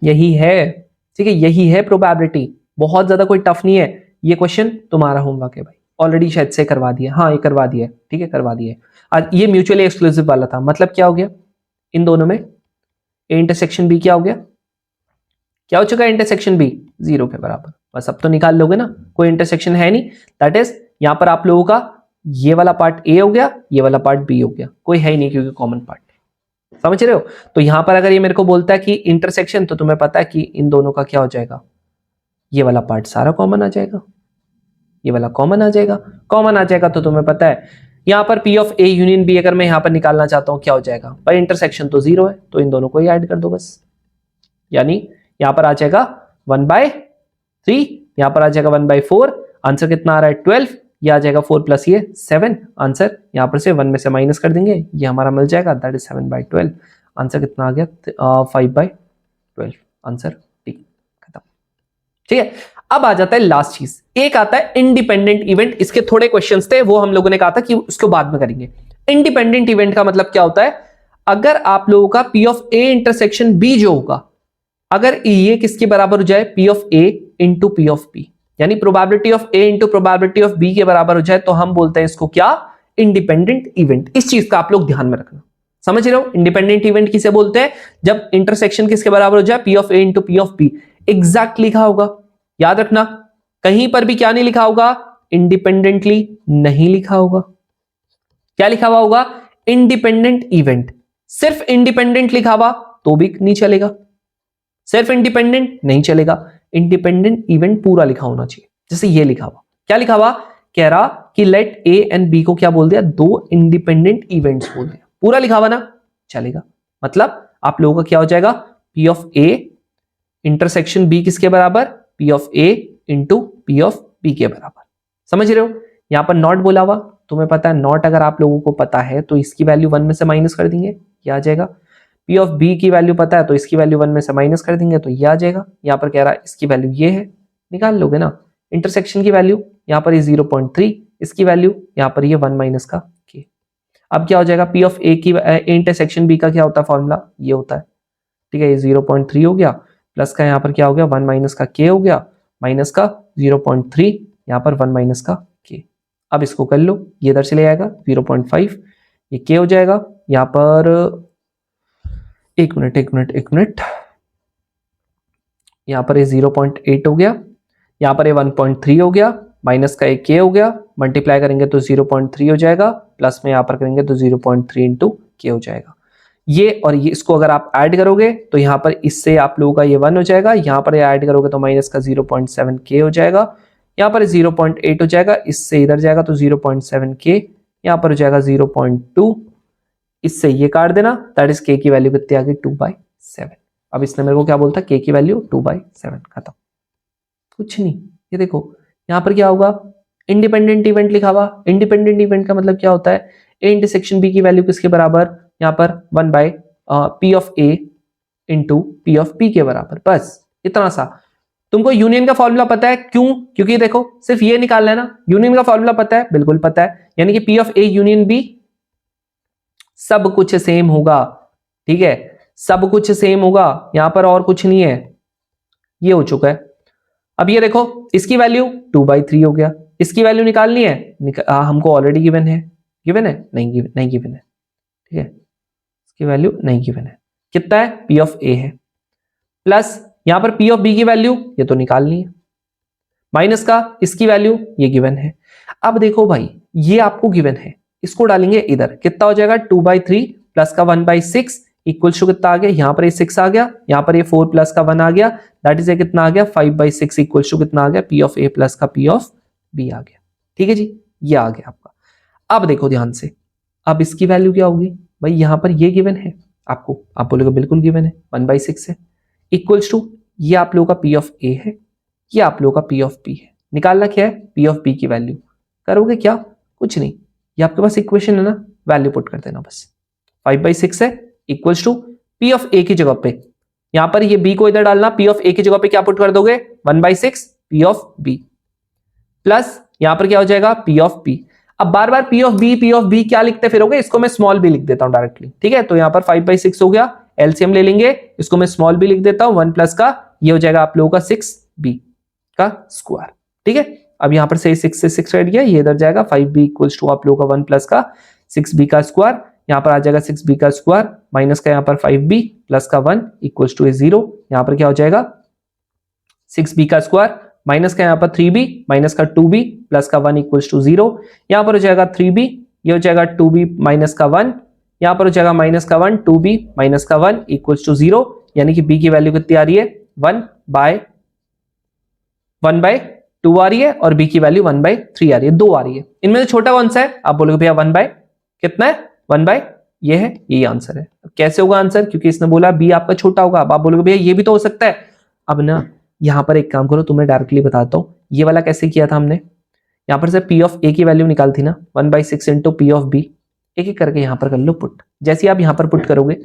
Speaker 1: यही है, ठीक है, यही है प्रोबेबिलिटी, बहुत ज्यादा कोई टफ नहीं है। ये क्वेश्चन तुम्हारा होमवर्क है भाई, ऑलरेडी शायद से करवा दिया, हाँ ये करवा दिया है, ठीक है करवा दिया है। आज ये म्यूचुअली एक्सक्लूसिव वाला था, मतलब क्या हो गया इन दोनों में ए इंटरसेक्शन बी क्या हो गया, क्या हो चुका है इंटरसेक्शन बी 0 के बराबर। बस अब तो निकाल लोगे ना, कोई इंटरसेक्शन है नहीं, दैट इज यहां पर आप लोगों का ये वाला पार्ट ए हो गया, ये वाला पार्ट बी हो गया, कोई है ही नहीं क्योंकि कॉमन पार्ट है, समझ रहे हो। तो यहां पर अगर ये मेरे को बोलता है कि इंटरसेक्शन, तो तुम्हें पता है कि इन दोनों का क्या हो जाएगा, ये वाला पार्ट सारा कॉमन आ जाएगा, ये वाला कॉमन आ जाएगा, कॉमन आ जाएगा, तो तुम्हें पता है यहां पर P of A union B अगर मैं यहां पर निकालना चाहता हूं क्या हो जाएगा, भाई इंटरसेक्शन तो 0 है, तो इन दोनों को ही ऐड कर दो बस, यानी यहां पर आ जाएगा 1/3, यहां पर आ जाएगा 1/4, आंसर कितना आ रहा है 12, ये आ जाएगा 4 प्लस ये 7, आंसर यहां पर से 1 में से माइनस कर देंगे, ये हमारा मिल जाएगा दैट इज 7/12, आंसर कितना आ गया 5/12, आंसर डी, खत्म, ठीक है। अब आ जाता है लास्ट चीज, एक आता है इंडिपेंडेंट इवेंट, इसके थोड़े क्वेश्चंस थे वो हम लोगों ने कहा था कि उसको बाद में करेंगे। इंडिपेंडेंट इवेंट का मतलब क्या होता है, अगर आप लोगों का P of A intersection B जो होगा, अगर ये किसके बराबर हो जाए P of A into P of B, यानी probability of A into probability of B के बराबर हो जाए, तो हम बोलते हैं इसको क्या, इंडिपेंडेंट इवेंट। इस चीज का आप लोग ध्यान में रखना, समझ रहे हो। इंडिपेंडेंट इवेंट किसे बोलते हैं, जब इंटरसेक्शन किसके बराबर हो जाए P of A into P of B, exact लिखा होगा, याद रखना, कहीं पर भी क्या नहीं लिखा होगा, इंडिपेंडेंटली नहीं लिखा होगा, क्या लिखा हुआ होगा, इंडिपेंडेंट इवेंट। सिर्फ इंडिपेंडेंट लिखा हुआ तो भी नहीं चलेगा, सिर्फ इंडिपेंडेंट नहीं चलेगा, इंडिपेंडेंट इवेंट पूरा लिखा होना चाहिए। जैसे ये लिखा हुआ, क्या लिखा हुआ, कह रहा कि लेट ए एंड बी को क्या बोल दिया, 2 इंडिपेंडेंट इवेंट्स बोल दिया, पूरा लिखा हुआ ना, चलेगा। मतलब आप लोगों का क्या हो जाएगा, P of A intersection B किसके बराबर, P of A into P of B के बराबर, समझ रहे हो। यहां पर नॉट बोला हुआ, तुम्हें पता है नॉट अगर आप लोगों को पता है तो इसकी वैल्यू 1 में से माइनस कर देंगे, क्या आ जाएगा। P ऑफ B की वैल्यू पता है तो इसकी वैल्यू 1 में से माइनस कर देंगे, तो ये आ जाएगा। यहां पर कह रहा है इसकी वैल्यू ये है, निकाल लोगे ना, इंटरसेक्शन की वैल्यू यहाँ पर ये 0.3, इसकी वैल्यू यहाँ पर ये 1 माइनस का k। अब क्या हो जाएगा, पी ऑफ ए की इंटरसेक्शन बी का क्या होता है फॉर्मूला, ये होता है, ठीक है। ये 0.3 हो गया, प्लस का यहाँ पर क्या हो गया 1 माइनस का k हो गया, माइनस का 0.3 यहाँ पर 1 माइनस का k। अब इसको कर लो, ये इधर चले जाएगा 0.5, ये k हो जाएगा यहाँ पर, एक मिनट, यहाँ पर ये 0.8 हो गया, यहाँ पर ये 1.3 हो गया, माइनस का एक k हो गया, मल्टीप्लाई करेंगे तो 0.3 हो जाएगा, प्लस में यहाँ पर करेंगे तो 0.3 इंटू k हो जाएगा। ये और ये इसको अगर आप ऐड करोगे तो यहाँ पर इससे आप लोगों का ये 1 हो जाएगा, यहाँ पर ये ऐड करोगे तो माइनस का 0.7 k हो जाएगा, यहाँ पर 0.8 हो जाएगा, इससे इधर जाएगा तो 0.7 k, यहाँ पर हो जाएगा 0.2, इससे ये काट देना, दैट इज k की वैल्यू कितनी आ गई 2/7। अब इसने मेरे को क्या बोलता, k की वैल्यू 2/7, खत्म, कुछ नहीं। ये देखो यहाँ पर क्या होगा, इंडिपेंडेंट इवेंट लिखा हुआ, इंडिपेंडेंट इवेंट का मतलब क्या होता है, ए इंटरसेक्शन बी की वैल्यू किसके बराबर, यहाँ पर 1/p of a into p of b के बराबर, बस इतना सा। तुमको यूनियन का फॉर्मूला पता है, क्यों, क्योंकि देखो सिर्फ ये निकालना है ना, यूनियन का फॉर्मूला पता है, बिल्कुल पता है, यानी कि p of a union b सब कुछ सेम होगा, ठीक है, सब कुछ सेम होगा, यहां पर और कुछ नहीं है, ये हो चुका है। अब ये देखो इसकी वैल्यू 2/3 हो गया, इसकी वैल्यू निकालनी है, हमको ऑलरेडी गिवन है, नहीं गिवन है, ठीक है, इसकी वैल्यू नहीं गिवन है, कितना है, p ऑफ a है, प्लस यहां पर p ऑफ b की वैल्यू ये तो निकालनी है, माइनस का इसकी वैल्यू ये गिवन है। अब देखो भाई ये आपको गिवन है, इसको डालेंगे इधर, कितना हो जाएगा 2/3 प्लस का 1/6 इक्वल टू कितना आ गया, यहाँ पर ये 6 आ गया, यहाँ पर ये 4 प्लस का 1 आ गया, दैट इज कितना आ गया 5/6 इक्वल टू कितना आ गया, p ऑफ a प्लस का p ऑफ b आ गया, ठीक है जी, ये आ गया आपका। अब देखो ध्यान से, अब इसकी वैल्यू क्या होगी भाई, यहाँ पर ये गिवन है आपको, आप बोलोगे बिल्कुल गिवन है, 1/6 है, इक्वल्स टू ये आप लोगों का p ऑफ a है, ये आप लोगों का p ऑफ b है, निकालना क्या है, p ऑफ b की वैल्यू, करोगे क्या, कुछ नहीं, ये आपके पास इक्वेशन है ना, वैल्यू पुट कर देना बस, 5/6 है equals to p of a की जगह पे, यहां पर ये b को इधर डालना, p ऑफ a की जगह पे क्या पुट कर दोगे 1/6 p ऑफ b, प्लस यहां पर क्या हो जाएगा p ऑफ b। अब बार बार p ऑफ b क्या लिखते फिरोगे, इसको मैं स्मॉल b लिख देता हूं डायरेक्टली, ठीक है, तो यहां पर 5/6 हो गया, एलसीएम ले लेंगे, इसको मैं स्मॉल b लिख देता हूं, 1 प्लस का ये हो जाएगा आप लोगों का 6b का स्क्वायर, ठीक है। अब यहां पर से 6 से 6 कट गया, ये इधर जाएगा 5b इक्वल्स टू आप लोगों का 1 प्लस का 6b का स्क्वायर, यहां पर आ जाएगा 6b का स्क्वायर, माइनस का यहां पर 5b प्लस का 1 इक्वल्स टू 0, यहां पर क्या हो जाएगा 6b का स्क्वायर, माइनस का यहां पर 3b माइनस का 2b प्लस का 1 इक्वल्स टू 0, यहां पर हो जाएगा 3b, ये हो जाएगा 2b माइनस का 1, यहां पर हो जाएगा माइनस का 1, 2b माइनस का 1 इक्वल्स टू 0, यानी कि b की वैल्यू कितनी आ रही है 1/2 आ रही है, और b की वैल्यू 1/3 आ रही है, 2 आ रही है। इनमें से छोटा कौन सा है, आप बोलोगे भैया 1 कितना है, 1 ये है, यही आंसर है। कैसे होगा आंसर, क्योंकि इसने बोला b आपका छोटा होगा, अब आप बोलोगे भैया ये भी तो हो सकता है। अब ना यहां पर एक काम करो, तुम्हें डायरेक्टली बताता हूं, ये वाला कैसे किया था हमने, यहां पर से p ऑफ a की वैल्यू निकाल थी ना 1/6 इंटू p ऑफ b, एक एक करके यहां पर कर लो पुट, जैसे आप यहां पर पुट करोगे,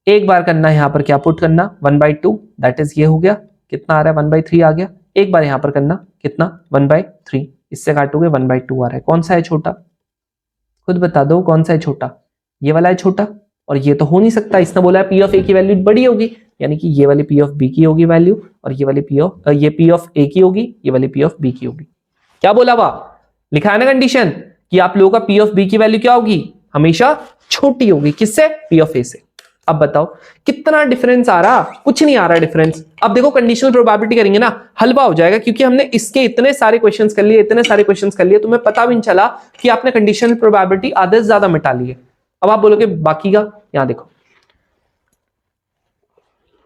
Speaker 1: एक बार करना है यहां पर क्या पुट करना 1/2, दैट इज ये हो गया, कितना आ रहा है 1/3 आ गया, एक बार यहां पर करना कितना 1/3, इससे काटोगे 1/2 आ रहा है, कौन सा है छोटा, खुद बता दो कौन सा है छोटा, ये वाला है छोटा, और ये तो हो नहीं सकता, इसने बोला है p ऑफ a की वैल्यू बड़ी होगी, यानी कि ये वाली p ऑफ b की होगी वैल्यू, और ये वाली p ऑफ a की होगी, ये वाली p ऑफ b की होगी। क्या बोला हुआ, लिखा है ना कंडीशन कि आप लोगों का p ऑफ b की वैल्यू क्या होगी, हमेशा छोटी होगी, किससे, p ऑफ a से। अब बताओ कितना डिफरेंस आ रहा, कुछ नहीं आ रहा डिफरेंस। अब देखो कंडीशनल प्रोबेबिलिटी करेंगे ना, हलवा हो जाएगा, क्योंकि हमने इसके इतने सारे क्वेश्चंस कर लिए, तुम्हें पता भी नहीं चला कि आपने कंडीशनल प्रोबेबिलिटी आधे से ज्यादा मिटा ली है। अब आप बोलोगे बाकी का, यहां देखो,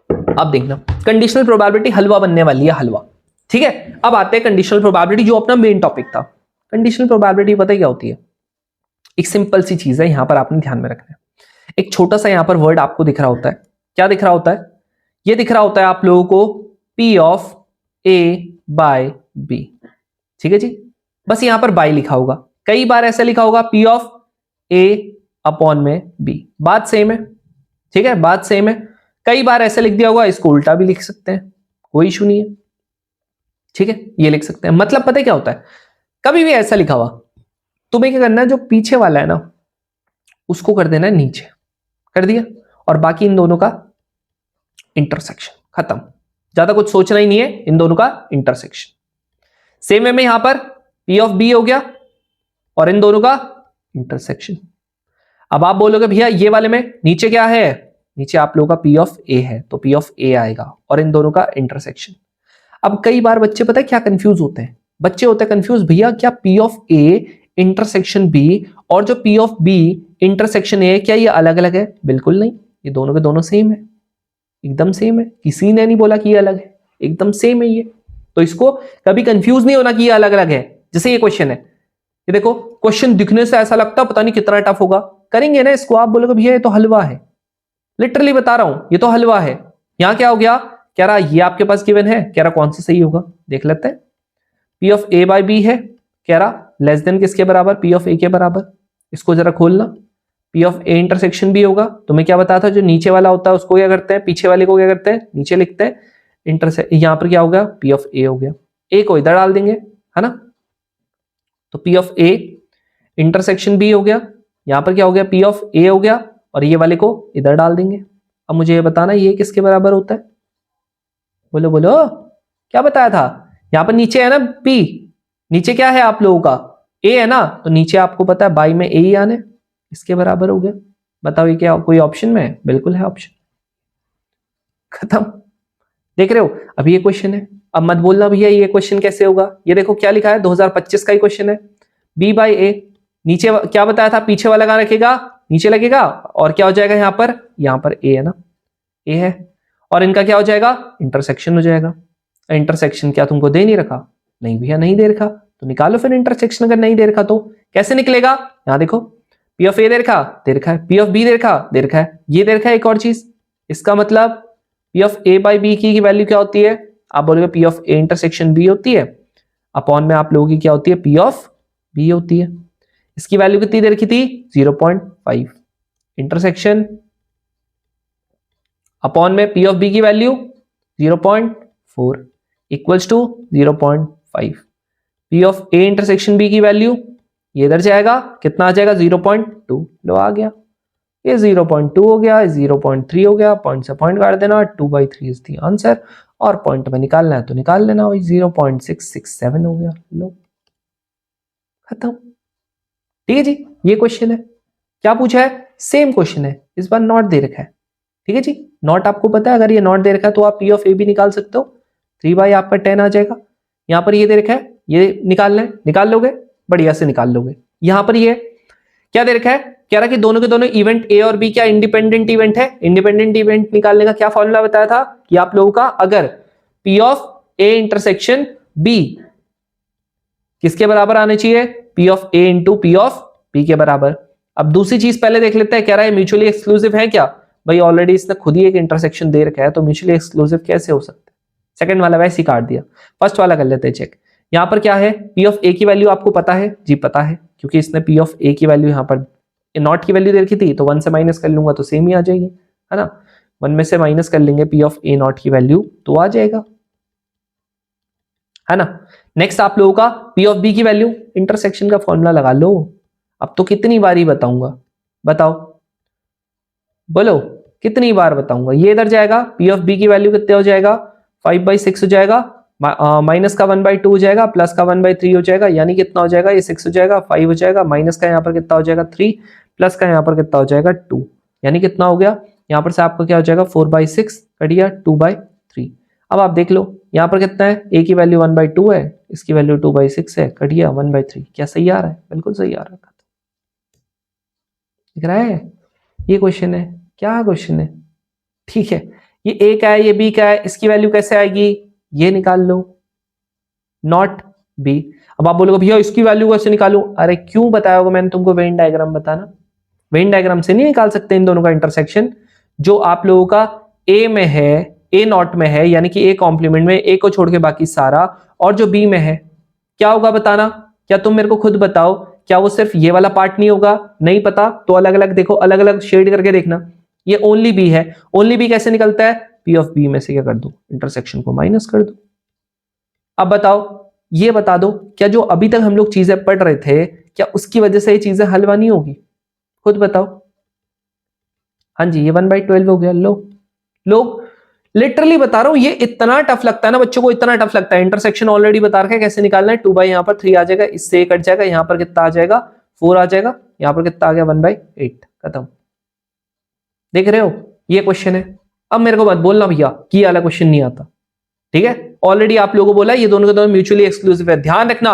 Speaker 1: अब देखना कंडीशनल प्रोबेबिलिटी हलवा बनने वाली है, हलवा, ठीक है। अब आते हैं कंडीशनल प्रोबेबिलिटी, जो अपना मेन टॉपिक था। कंडीशनल प्रोबेबिलिटी पता है क्या होती है, एक सिंपल सी चीज है, यहां पर आपने ध्यान में रखना है, एक छोटा सा यहां पर वर्ड आपको दिख रहा होता है, क्या दिख रहा होता है, ये दिख रहा होता है आप लोगों को p of a by b, ठीक है जी, बस यहां पर बाय लिखा होगा, कई बार ऐसा लिखा होगा p ऑफ a अपॉन में b, बात सेम है, ठीक है, बात सेम है, कई बार ऐसे लिख दिया होगा, इसको उल्टा भी लिख सकते हैं, कोई इशू नहीं है, ठीक है, ये लिख सकते हैं। मतलब पता है क्या होता है, कभी भी ऐसा लिखा हुआ तुम्हें क्या करना है, जो पीछे वाला है ना उसको कर देना है नीचे, कर दिया, और बाकी इन दोनों का इंटरसेक्शन, खत्म। ज्यादा कुछ सोचना ही नहीं है, इन दोनों का इंटरसेक्शन। सेम वे में यहां पर P ऑफ B हो गया और इन दोनों का इंटरसेक्शन। अब आप बोलोगे भैया ये वाले में नीचे क्या है, नीचे आप लोगों का P ऑफ A है, तो P ऑफ A आएगा और इन दोनों का इंटरसेक्शन। अब कई बार बच्चे पता है क्या कंफ्यूज होते हैं, बच्चे होते हैं कंफ्यूज, भैया क्या P of A intersection B और जो P of B intersection A क्या ये अलग अलग है? बिल्कुल नहीं, ये दोनों के दोनों सेम है, एकदम सेम है, किसी ने नहीं बोला कि ये अलग है, एकदम सेम है ये। तो इसको कभी कंफ्यूज नहीं होना कि ये अलग अलग है। जैसे ये क्वेश्चन है, ये देखो क्वेश्चन दिखने से ऐसा लगता पता नहीं कितना टफ होगा, करेंगे ना इसको, आप बोलोगे भैया ये तो हलवा है, लिटरली बता रहा हूं ये तो हलवा है। यहां क्या हो गया, कह रहा ये आपके पास गिवन है, कह रहा कौन सा सही होगा देख लेते हैं। P of A by B है, कह रहा लेस देन किसके बराबर, P ऑफ A के बराबर। इसको जरा खोलना, P of A intersection B होगा। तुम्हें क्या बताया था, जो नीचे वाला होता है उसको क्या करते हैं, पीछे वाले को क्या करते हैं, नीचे लिखते हैं। यहां पर क्या हो गया, P ऑफ A हो गया, A को इधर डाल देंगे, है ना। तो P of A intersection B हो गया, यहां पर क्या हो गया, P ऑफ A हो गया, और ये वाले को इधर डाल देंगे। अब मुझे ये बताना ये किसके बराबर होता है, बोलो बोलो, क्या बताया था। यहां पर नीचे है ना P, नीचे क्या है आप लोगों का A है ना, तो नीचे आपको पता है बाई में A ही आने, इसके बराबर हो गया। बताओ ये क्या कोई ऑप्शन में है, बिल्कुल है ऑप्शन, खत्म। देख रहे हो, अभी ये क्वेश्चन है, अब मत बोलना भैया ये क्वेश्चन कैसे होगा। ये देखो क्या लिखा है, 2025 का ही क्वेश्चन है, B बाई A। नीचे क्या बताया था, पीछे वाला कहां रखेगा, नीचे लगेगा, और क्या हो जाएगा यहां पर A है ना, A है, और इनका क्या हो जाएगा, इंटरसेक्शन हो जाएगा। इंटरसेक्शन क्या तुमको दे नहीं रखा, नहीं भैया नहीं दे रखा, तो निकालो फिर इंटरसेक्शन। अगर नहीं दे रखा तो कैसे निकलेगा, यहां देखो P ऑफ A दे रखा है, P ऑफ B दे रखा है, ये दे रखा है एक और चीज। इसका मतलब P of A by B की वैल्यू क्या होती है, आप बोलोगे P of A intersection B होती है, अपॉन में आप लोगों की क्या होती है, P ऑफ B होती है। इसकी वैल्यू कितनी दे रखी थी, 0.5, इंटरसेक्शन अपॉन में P ऑफ B की value 0.4 equals to 0.5। P of A intersection B की वैल्यू ये इधर जाएगा, कितना आ जाएगा, 0.2। लो आ गया, ये 0.2 हो गया, 0.3 हो गया, पॉइंट से पॉइंट काट देना, 2/3 इज द आंसर, और पॉइंट में निकालना है तो निकाल लेना, वही 0.667 हो गया। लो खत्म, ठीक है जी। ये क्वेश्चन है, क्या पूछा है, सेम क्वेश्चन है, इस बार नॉट दे रखा है, ठीक है जी। नॉट आपको पता है, अगर ये नॉट दे रखा है तो आप P ऑफ A भी निकाल सकते हो, 3 बाई आपका 10 आ जाएगा। यहां पर ये दे रखा है, ये निकालना है, निकाल लोगे, बढ़िया से निकाल लोगे। यहां पर ये क्या दे रखा है, कह रहा कि दोनों के दोनों इवेंट A और B क्या इंडिपेंडेंट इवेंट है। इंडिपेंडेंट इवेंट निकालने का क्या फॉर्मूला बताया था कि आप लोगों का, अगर P of A intersection B किसके बराबर आने चाहिए, P of A into P of B के बराबर। अब दूसरी चीज पहले देख लेते हैं, कह रहा है म्यूचुअली एक्सक्लूसिव है क्या, भाई ऑलरेडी इसने खुद ही एक इंटरसेक्शन दे रखा है, तो म्यूचुअली एक्सक्लूसिव कैसे हो सकता है। सेकंड वाला वैसे ही काट दिया, फर्स्ट वाला कर लेते हैं चेक। यहां पर क्या है, P ऑफ A की वैल्यू आपको पता है जी, पता है, क्योंकि इसने P ऑफ A की वैल्यू यहां पर नॉट की वैल्यू दे रखी थी, तो 1 से माइनस कर लूंगा तो सेम ही आ जाएगी, है ना। 1 में से माइनस कर लेंगे P ऑफ A नॉट की वैल्यू तो आ जाएगा, है ना। नेक्स्ट आप लोगों का P ऑफ B की वैल्यू, इंटरसेक्शन का फॉर्मूला लगा लो। अब तो कितनी बार ही बताऊंगा, बताओ बोलो कितनी बार बताऊंगा। ये इधर जाएगा, P ऑफ B की वैल्यू कितने हो जाएगा, 5/6 हो जाएगा, माइनस का 1/2 हो जाएगा, प्लस का 1/3 हो जाएगा, यानी कितना हो जाएगा, ये 6 हो जाएगा, 5 हो जाएगा, माइनस का यहाँ पर कितना हो जाएगा 3, प्लस का यहाँ पर कितना हो जाएगा 2, यानी कितना हो गया, यहाँ पर से आपका क्या हो जाएगा 4/6 कट गया 2/3। अब आप देख लो यहाँ पर कितना है, A की वैल्यू 1/2 है, इसकी वैल्यू 2/6 है, कट गया 1/3। क्या सही आ रहा है, बिल्कुल सही आ रहा है, दिख रहा है। ये क्वेश्चन है, क्या क्वेश्चन है, ठीक है। ये A का है, ये B का है, इसकी वैल्यू कैसे आएगी, ये निकाल लो, नॉट B। अब आप बोलोगे भैया इसकी वैल्यू कैसे निकालूं, अरे क्यों बताया होगा मैंने तुमको, वेन डायग्राम बताना। वेन डायग्राम से नहीं निकाल सकते इन दोनों का इंटरसेक्शन, जो आप लोगों का A में है, A नॉट में है, यानी कि A कॉम्प्लीमेंट में, A को छोड़ के बाकी सारा, और जो B में है क्या होगा बताना, क्या तुम मेरे को खुद बताओ, क्या वो सिर्फ ये वाला पार्ट नहीं होगा, नहीं पता तो अलग अलग देखो, अलग अलग शेड करके देखना। ये ओनली B है, ओनली B कैसे निकलता है, P ऑफ B में से क्या कर दो, इंटरसेक्शन को माइनस कर दो। अब बताओ, ये बता दो, क्या जो अभी तक हम लोग चीजें पढ़ रहे थे, क्या उसकी वजह से ये चीजें हल नहीं होगी? खुद बताओ। हाँ जी, ये 1/12 हो गया। लोग लिटरली बता रहा हूं, ये इतना टफ लगता है ना बच्चों को, इतना टफ लगता है। इंटरसेक्शन ऑलरेडी बता रखा है कैसे निकालना है। 2 यहाँ पर 3 आ जाएगा, इससे कट जाएगा, यहां पर कितना आ जाएगा 4 आ जाएगा, यहां पर कितना आ गया 1/8, खत्म। देख रहे हो, ये क्वेश्चन है। अब मेरे को मत बोलना भैया कि ये वाला क्वेश्चन नहीं आता, ठीक है? ऑलरेडी आप लोगों को बोला ये दोनों के दोनों म्यूचुअली एक्सक्लूसिव है। ध्यान रखना,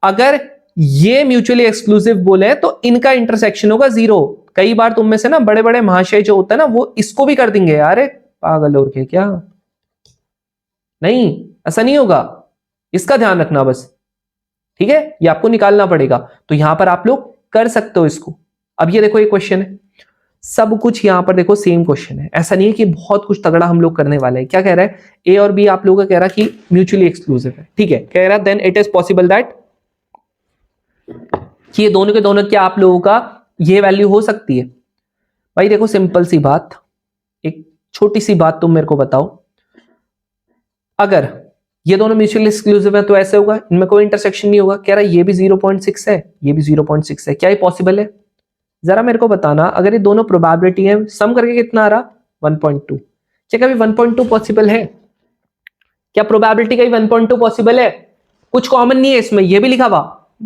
Speaker 1: अगर ये म्यूचुअली एक्सक्लूसिव बोले तो इनका इंटरसेक्शन होगा 0। कई बार तुम में से ना बड़े बड़े महाशय जो होता है ना, वो इसको भी कर देंगे। अरे पागल और के क्या, नहीं ऐसा नहीं होगा, इसका ध्यान रखना बस, ठीक है? ये आपको निकालना पड़ेगा। तो यहां पर आप लोग कर सकते हो इसको। अब ये देखो, ये क्वेश्चन है, सब कुछ यहां पर देखो सेम क्वेश्चन है, ऐसा नहीं है कि बहुत कुछ तगड़ा हम लोग करने वाले हैं। क्या कह रहा है, ए और बी आप लोगों का कह रहा है कि म्यूचुअली एक्सक्लूसिव है, ठीक है? कह रहा है then it is possible that, कि ये दोनों के दोनों क्या आप लोगों का ये वैल्यू हो सकती है। भाई देखो, सिंपल सी बात, एक छोटी सी बात तुम मेरे को बताओ, अगर ये दोनों म्यूचुअली एक्सक्लूसिव है तो ऐसे होगा, इनमें कोई इंटरसेक्शन नहीं होगा। कह रहा है ये भी 0.6 है, ये भी 0.6 है, क्या ये पॉसिबल है? जरा मेरे को बताना, अगर ये दोनों प्रोबेबिलिटी है, सम करके कितना आ रहा 1.2, क्या कभी 1.2 पॉसिबल है? क्या प्रोबेबिलिटी का 1.2 पॉसिबल है? कुछ कॉमन नहीं है इसमें, ये भी लिखा हुआ,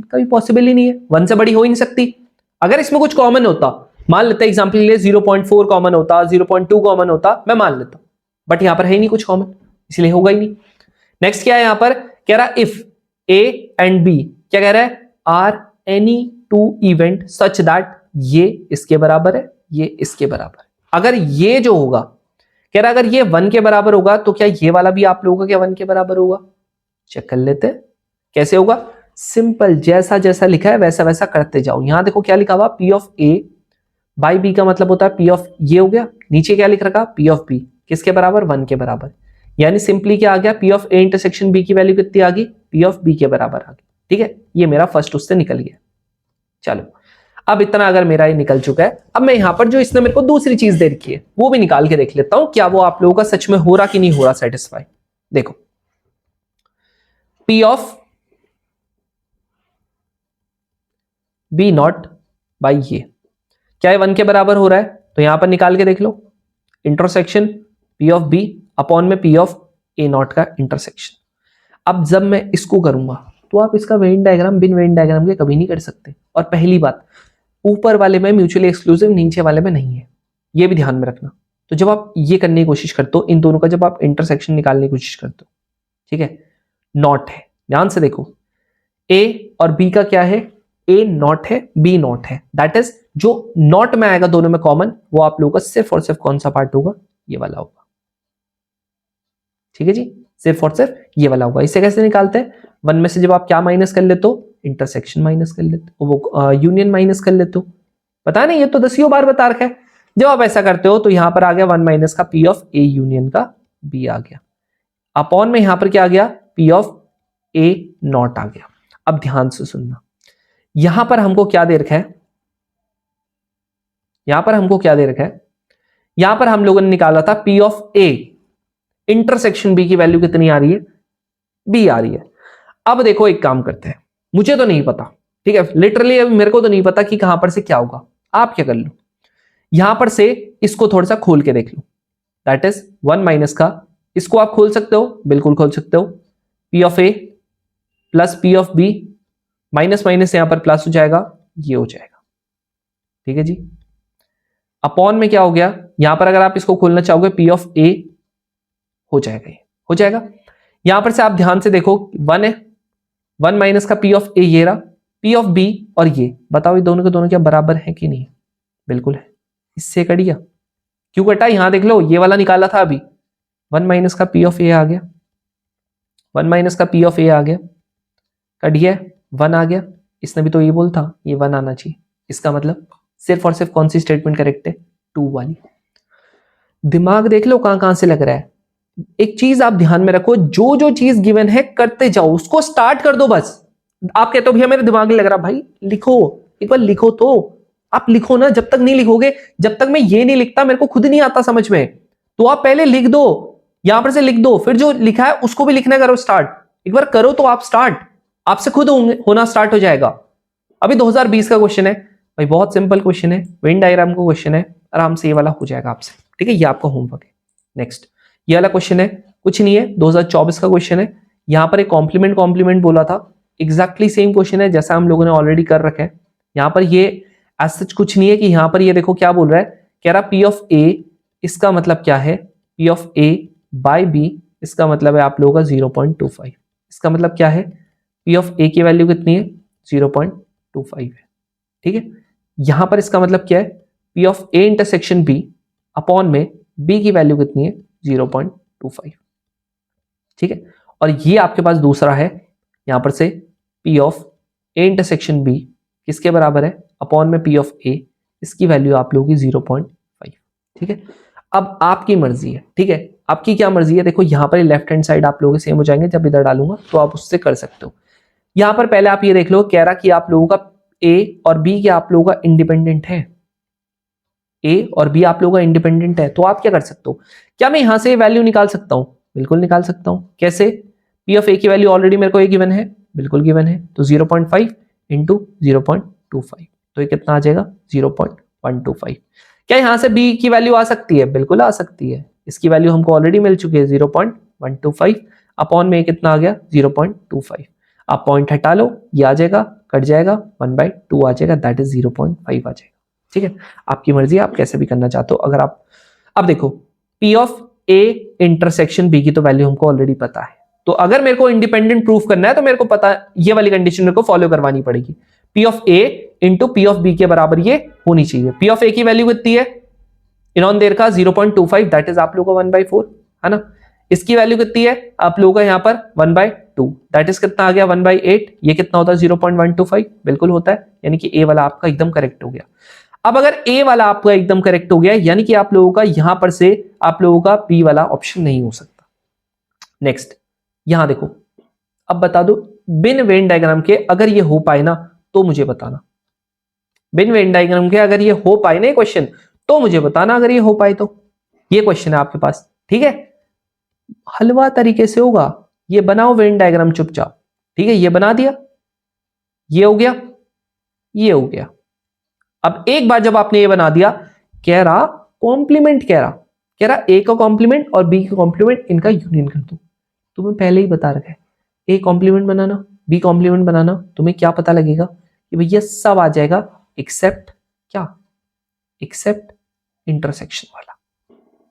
Speaker 1: कभी पॉसिबल ही नहीं है, 1 से बड़ी हो ही नहीं सकती। अगर इसमें कुछ कॉमन होता, मान लेते एग्जांपल के लिए 0.4 कॉमन होता, 0.2 कॉमन होता, मैं मान लेता, बट यहां पर है ही नहीं कुछ कॉमन, इसलिए होगा ही नहीं। नेक्स्ट क्या है यहां पर, कह रहा इफ ए एंड बी, क्या कह रहा है, are any two event such that ये इसके बराबर है, ये इसके बराबर है। अगर ये जो होगा, कह रहा अगर ये 1 के बराबर होगा तो क्या ये वाला भी आप लोगों का क्या 1 के बराबर होगा? चेक कर लेते हैं कैसे होगा। सिंपल, जैसा जैसा लिखा है वैसा वैसा करते जाओ। यहां देखो क्या लिखा हुआ, P of A by B का मतलब होता है पी ऑफ ये हो गया, नीचे क्या लिख रखा, पी ऑफ बी किसके बराबर, 1 के बराबर। यानी सिंपली क्या आ गया, P of A intersection B की वैल्यू कितनी आ गई, पी ऑफ बी के बराबर आ गई, ठीक है? ये मेरा फर्स्ट उससे निकल गया। चलो, अब इतना अगर मेरा ये निकल चुका है, अब मैं यहां पर जो इसने मेरे को दूसरी चीज दे रखी है वो भी निकाल के देख लेता हूं, क्या वो आप लोगों का सच में हो रहा कि नहीं हो रहा सेटिस्फाई। देखो, P of B not by ये, क्या ये 1 के बराबर हो रहा है? तो यहां पर निकाल के देख लो, intersection P of B upon में पी ऑफ ए नॉट का इंटरसेक्शन। अब जब मैं इसको करूंगा तो आप इसका वेन डायग्राम बिन वेन डायग्राम के कभी नहीं कर सकते। और पहली बात, ऊपर वाले में म्यूचुअली एक्सक्लूसिव, नीचे वाले में नहीं है, ये भी ध्यान में रखना। तो जब आप ये करने की कोशिश करते हो, इन दोनों का जब आप इंटरसेक्शन निकालने की कोशिश करते हो, ठीक है, नॉट है, ध्यान से देखो, ए और बी का क्या है, ए नॉट है, बी नॉट है, दैट इज जो नॉट में आएगा दोनों में कॉमन, वो आप लोगों का सिर्फ और सिर्फ कौन सा पार्ट होगा, ये वाला होगा, ठीक है जी, सिर्फ और सिर्फ ये वाला होगा। इसे कैसे निकालते हैं, 1 में से जब आप क्या माइनस कर लेते हो, इंटरसेक्शन माइनस कर लेते हो, वो यूनियन माइनस कर लेते हो। पता नहीं, ये तो 10 बार बता रखा है। जब आप ऐसा करते हो तो यहां पर आ गया 1 माइनस का पी ऑफ ए यूनियन का बी आ गया, अपॉन में यहां पर क्या आ गया, पी ऑफ ए नॉट आ गया। अब ध्यान से सुनना, यहां पर हमको क्या दे रखा है, यहां पर हमको क्या दे रखा है, यहां पर हम लोगों ने निकाला था P of A intersection B की वैल्यू कितनी आ रही है, बी आ रही है। अब देखो एक काम करते हैं, मुझे तो नहीं पता, ठीक है, लिटरली मेरे को तो नहीं पता कि कहां पर से क्या होगा। आप क्या कर लो, यहां पर से इसको थोड़ा सा खोल के देख लो, दैट इज 1 माइनस का, इसको आप खोल सकते हो, बिल्कुल खोल सकते हो, P of A plus P of B, minus minus यहां पर प्लस हो जाएगा, ये हो जाएगा, ठीक है जी। अपॉन में क्या हो गया, यहां पर अगर आप इसको खोलना चाहोगे पी ऑफ ए हो जाएगा, ये हो जाएगा। यहां पर से आप ध्यान से देखो 1 है, 1 माइनस का पी ऑफ ए ये रहा, पी ऑफ बी और ये बताओ ये दोनों के दोनों क्या बराबर है कि नहीं, बिल्कुल है, इससे कट गया। क्यों कटा, यहां देख लो, ये वाला निकाला था अभी, 1 माइनस का पी ऑफ ए आ गया, 1 माइनस का पी ऑफ ए आ गया, कट गया, 1 आ गया। इसने भी तो ये बोल था ये 1 आना चाहिए, इसका मतलब सिर्फ और सिर्फ कौन सी स्टेटमेंट करेक्ट है, 2 वाली। दिमाग देख लो कहां कहां से लग रहा है। एक चीज आप ध्यान में रखो, जो जो चीज गिवन है करते जाओ, उसको स्टार्ट कर दो बस। आप कहते हो भैया मेरे दिमाग नहीं लग रहा, भाई लिखो, एक बार लिखो तो, आप लिखो ना, जब तक नहीं लिखोगे, जब तक मैं ये नहीं लिखता मेरे को खुद नहीं आता समझ में, तो आप पहले लिख दो, यहां पर से लिख दो, फिर जो लिखा है उसको भी लिखना करो स्टार्ट। एक बार करो तो आप स्टार्ट, आपसे खुद होना स्टार्ट हो जाएगा। अभी 2020 का क्वेश्चन है भाई, बहुत सिंपल क्वेश्चन है, वेन डायग्राम का क्वेश्चन है, आराम से ये वाला हो जाएगा आपसे, ठीक है, ये आपका होमवर्क है। नेक्स्ट ये वाला क्वेश्चन है, कुछ नहीं है, 2024 का क्वेश्चन है। यहां पर एक कॉम्प्लीमेंट बोला था, एग्जैक्टली सेम क्वेश्चन है जैसा हम लोगों ने ऑलरेडी कर रखा है। यहां पर ये एज सच कुछ नहीं है कि यहां पर ये देखो क्या बोल रहा है, कह रहा पी ऑफ ए, इसका मतलब क्या है, P of A by B, इसका मतलब है आप लोगों का 0.25। इसका मतलब क्या है, पी ऑफ ए की वैल्यू कितनी है, 0.25 है, ठीक है। यहां पर इसका मतलब क्या है, P of A intersection B upon में बी की वैल्यू कितनी है, 0.25, ठीक है। और ये आपके पास दूसरा है, यहां पर से P of A intersection B किसके बराबर है, अपॉन में पी ऑफ ए, इसकी वैल्यू आप लोगों की 0.5, ठीक है। अब आपकी मर्जी है, ठीक है, आपकी क्या मर्जी है, देखो यहां पर लेफ्ट हैंड साइड आप लोगों के सेम हो जाएंगे, जब इधर डालूंगा तो आप उससे कर सकते हो। यहां पर पहले आप ये देख लो, कह रहा कि आप लोगों का ए और बी क्या आप लोगों का इंडिपेंडेंट है, ए और बी आप लोगों का इंडिपेंडेंट है, तो आप क्या कर सकते हो, क्या मैं यहां से वैल्यू निकाल सकता हूं, बिल्कुल निकाल सकता हूं। कैसे, पी ऑफ ए की वैल्यू ऑलरेडी मेरे को ए गिवन है, बिल्कुल गिवन है, तो 0.5 इंटू 0.25, तो ये कितना आ जाएगा, 0.125। क्या यहां से बी की वैल्यू आ सकती है, बिल्कुल आ सकती है, इसकी वैल्यू हमको ऑलरेडी मिल चुकी है 0.125, अपॉन में कितना आ गया 0.25। आप पॉइंट हटा लो, ये आ जाएगा, कट जाएगा, 1/2 आ जाएगा, दैट इज 0.5 आ जाएगा, ठीक है। आपकी मर्जी, आप कैसे भी करना चाहते हो। अगर आप अब देखो P of A intersection B की तो वैल्यू हमको ऑलरेडी पता है, तो अगर मेरे को इंडिपेंडेंट प्रूफ करना है तो मेरे को पता है, ये वाली कंडीशन मेरे को फॉलो करवानी पड़ेगी, P of A into P of B के बराबर ये होनी चाहिए। पी ऑफ ए की वैल्यू कितनी है, इन्होंने देर का 0.25, दैट इज आप लोगों का 1/4 है ना। इसकी वैल्यू कितनी है आप लोगों का यहाँ पर 1/2, दैट इज कितना आ गया 1/8, ये कितना होता है 0.125, बिल्कुल होता है, यानी कि ए वाला आपका एकदम करेक्ट हो गया। अब अगर ए वाला आपका एकदम करेक्ट हो गया, यानी कि आप लोगों का यहां पर से आप लोगों का बी वाला ऑप्शन नहीं हो सकता। नेक्स्ट यहां देखो, अब बता दो बिन वेन डायग्राम के अगर ये हो पाए ना तो मुझे बताना, बिन वेन डायग्राम के अगर ये हो पाए ना क्वेश्चन तो मुझे बताना, अगर ये हो पाए तो। ये क्वेश्चन है आपके पास, ठीक है, हलवा तरीके से होगा, ये बनाओ वेन डायग्राम चुपचाप, ठीक है, ये बना दिया, ये हो गया, ये हो गया। अब एक बार जब आपने ये बना दिया, कह रहा कॉम्प्लीमेंट, कह रहा ए का कॉम्प्लीमेंट और बी का कॉम्प्लीमेंट इनका यूनियन कर दो। तुम्हें पहले ही बता रखा है, ए कॉम्प्लीमेंट बनाना, बी कॉम्प्लीमेंट बनाना, तुम्हें क्या पता लगेगा कि भैया सब आ जाएगा एक्सेप्ट क्या, एक्सेप्ट इंटरसेक्शन वाला।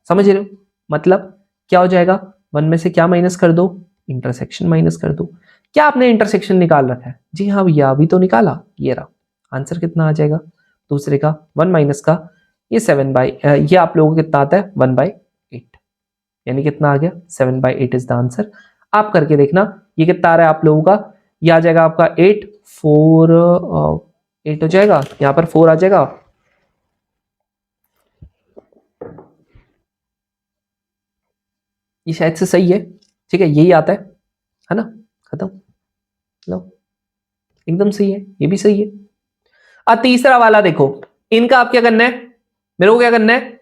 Speaker 1: समझ रहे हो, मतलब क्या हो जाएगा, 1 में से क्या माइनस कर दो, इंटरसेक्शन माइनस कर दो। क्या आपने इंटरसेक्शन निकाल रखा है, जी हाँ भैया अभी तो निकाला, ये रहा आंसर, कितना आ जाएगा दूसरे का 1 माइनस का ये 7/, ये आप लोगों को कितना आता है 1/8, यानी कितना आ गया 7/8 इज द आंसर। आप करके देखना ये कितना आ रहा है आप लोगों का, ये आ जाएगा आपका 8 हो जाएगा, यहां पर 4 आ जाएगा, ये शायद से सही है, ठीक है, यही आता है ना, खत्म, लो एकदम सही है, ये भी सही है। अब तीसरा वाला देखो, इनका आप क्या करना है, मेरे को क्या करना है,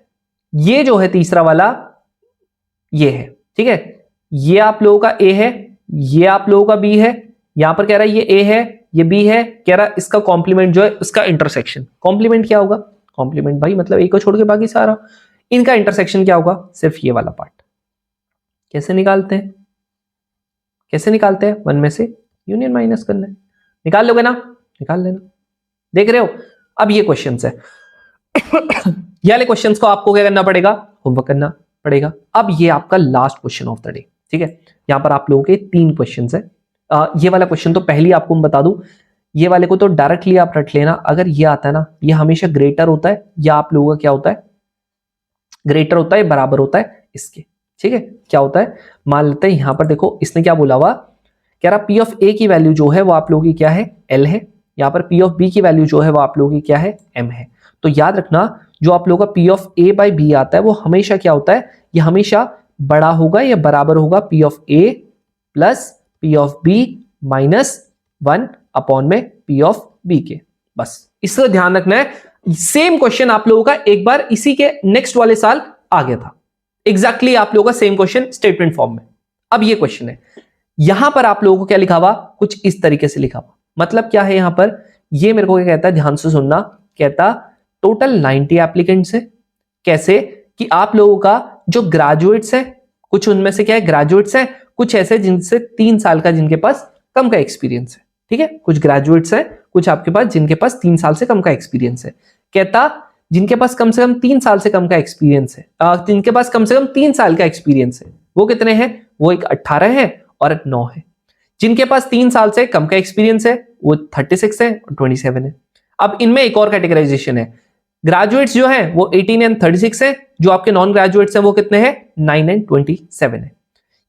Speaker 1: ये जो है तीसरा वाला ये है, ठीक है, ये आप लोगों का ए है, ये आप लोगों का बी है, यहां पर कह रहा है ये ए है, ये बी है, कह रहा है इसका कॉम्प्लीमेंट जो है उसका इंटरसेक्शन, कॉम्प्लीमेंट क्या होगा, कॉम्प्लीमेंट भाई मतलब ए को छोड़ के बाकी सारा, इनका इंटरसेक्शन क्या होगा, सिर्फ ये वाला पार्ट। कैसे निकालते हैं, कैसे निकालते हैं, 1 में से यूनियन माइनस करना है, निकाल लोगे ना, निकाल लेना, देख रहे हो। अब ये क्वेश्चंस है ये वाले क्वेश्चंस को आपको क्या करना पड़ेगा, होमवर्क करना पड़ेगा। अब ये आपका last question of the day, ठीक है, यहां पर आप लोगों के 3 क्वेश्चंस है। ये वाला क्वेश्चन तो पहले आपको मैं बता दूं, ये वाले को तो डायरेक्टली आप रट लेना, अगर ये आता है ना, ये हमेशा ग्रेटर होता है, या आप लोगों का क्या होता है, ग्रेटर होता है, बराबर होता है इसके, ठीक है। क्या होता है, मान लेते हैं यहां पर देखो इसने क्या बोला हुआ, कह रहा पी ऑफ ए की वैल्यू जो है वो आप लोगों की क्या है, एल है, यहां पर पी ऑफ बी की वैल्यू जो है वो आप लोगों की क्या है, एम है। तो याद रखना जो आप लोगों का P of A by B आता है वो हमेशा क्या होता है, ये हमेशा बड़ा होगा या बराबर होगा P of A plus P of B minus 1 upon में पी ऑफ बी के, बस इसका ध्यान रखना है। सेम क्वेश्चन आप लोगों का एक बार इसी के नेक्स्ट वाले साल आ गया था, एग्जैक्टली आप लोगों का सेम क्वेश्चन स्टेटमेंट फॉर्म में। अब ये क्वेश्चन है, यहां पर आप लोगों को क्या लिखा हुआ, कुछ इस तरीके से लिखा हुआ। मतलब क्या है यहां पर, ये मेरे को क्या कहता है, ध्यान से सुनना, कहता टोटल 90 एप्लीकेंट्स है। कैसे कि आप लोगों का जो ग्रेजुएट्स है, कुछ उनमें से क्या है ग्रेजुएट्स हैं, कुछ ऐसे जिनसे 3 साल का जिनके पास कम का एक्सपीरियंस है। ठीक है, कुछ ग्रेजुएट्स हैं, कुछ आपके पास जिनके पास 3 साल से कम का एक्सपीरियंस है। कहता जिनके पास कम से कम 3 साल से कम का एक्सपीरियंस है, जिनके पास कम से कम 3 साल का एक्सपीरियंस है, वो कितने हैं, वो एक 18 है और एक 9 है। जिनके पास 3 साल से कम का एक्सपीरियंस है वो 36 है और 27 है। अब इनमें एक और कैटेगराइजेशन है, ग्रेजुएट्स जो हैं वो 18 एंड 36 है, जो आपके नॉन ग्रेजुएट्स हैं वो कितने हैं, 9 एंड 27 है।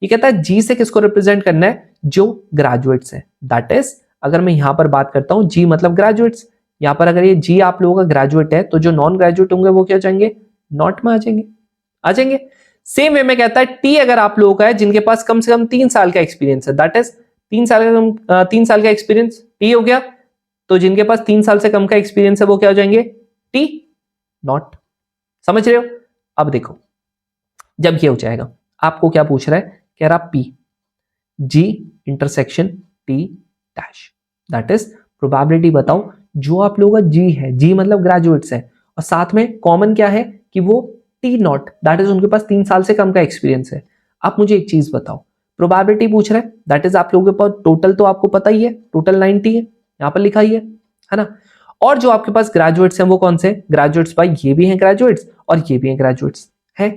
Speaker 1: ये कहता है जी से किसको रिप्रेजेंट करना है, जो ग्रेजुएट्स हैं। दैट इज अगर मैं यहां पर बात करता हूं जी मतलब ग्रेजुएट्स, यहां पर अगर ये जी आप लोगों का ग्रेजुएट है तो जो नॉन ग्रेजुएट होंगे वो क्या जाएंगे, नॉट में आ जाएंगे। सेम वे में कहता है टी अगर आप लोगों का है जिनके पास कम से कम 3 साल का एक्सपीरियंस है, दैट इज 3 साल का एक्सपीरियंस टी हो गया, तो जिनके पास 3 साल से कम का एक्सपीरियंस है वो क्या हो जाएंगे, टी नॉट। समझ रहे हो। अब देखो जब ये हो जाएगा, आपको क्या पूछ रहा है, कह रहा P G intersection T dash, that is probability बताओ जो आप लोगों का जी है, जी मतलब ग्रेजुएट्स है, और साथ में कॉमन क्या है कि वो टी नॉट, दैट इज उनके पास 3 साल से कम का एक्सपीरियंस है। आप मुझे एक चीज बताओ, प्रोबेबिलिटी पूछ रहे हैं, दैट इज आप लोगों के पास टोटल तो आपको पता ही है, टोटल 90 है, यहां पर लिखा ही है ना। और जो आपके पास ग्रेजुएट्स हैं वो कौन से ग्रेजुएट्स, भाई ये भी हैं ग्रेजुएट्स और ये भी हैं ग्रेजुएट्स है।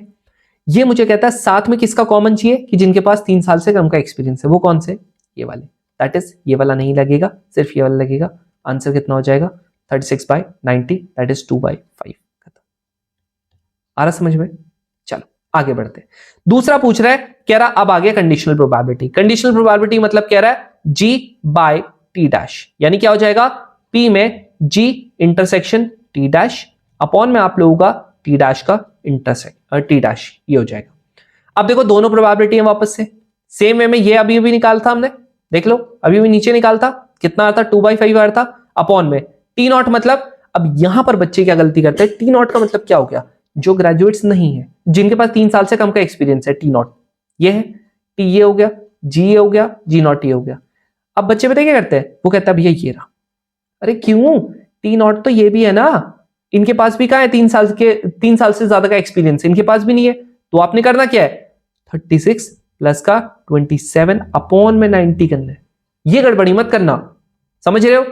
Speaker 1: ये मुझे कहता है साथ में किसका कॉमन चाहिए कि जिनके पास 3 साल से कम का एक्सपीरियंस है, वो कौन से, ये वाले, दैट इज ये वाला नहीं लगेगा, सिर्फ ये वाला लगेगा। आंसर कितना हो जाएगा 36/90, दैट इज 2/5। आ रहा समझ में। चलो आगे बढ़ते हैं। दूसरा पूछ रहा है, कह रहा अब आ गया कंडीशनल प्रोबेबिलिटी। कंडीशनल प्रोबेबिलिटी मतलब कह रहा है जी बाय टी डैश, यानी क्या हो जाएगा, पी में जी इंटरसेक्शन टी डैश अपॉन में आप लोगों का टी डैश का इंटरसेक्ट टी डैश, ये हो जाएगा। अब देखो दोनों प्रोबेबिलिटी है वापस से सेम वे में, ये अभी भी निकाल था हमने, देख लो अभी भी नीचे निकाल था, कितना आता 2/5 आ रहा था, अपॉन में टी नॉट मतलब, अब यहां पर बच्चे क्या गलती करते हैं, टी नॉट का मतलब क्या हो गया, जो ग्रेजुएट्स नहीं है, जिनके पास 3 साल से कम का एक्सपीरियंस है, टी नॉट ये है, टी ये हो गया, जी ये हो गया, जी नॉट ये हो गया। अब बच्चे बताइए क्या करते हैं, वो कहता है भैया ये रहा, अरे क्यों, टी नॉट तो ये भी है ना, इनके पास भी कहां है 3 साल से ज्यादा का एक्सपीरियंस, इनके पास भी नहीं है, तो आपने करना क्या है 36 प्लस का 27 अपॉन में 90 करना है, ये गड़बड़ी मत करना, समझ रहे हो।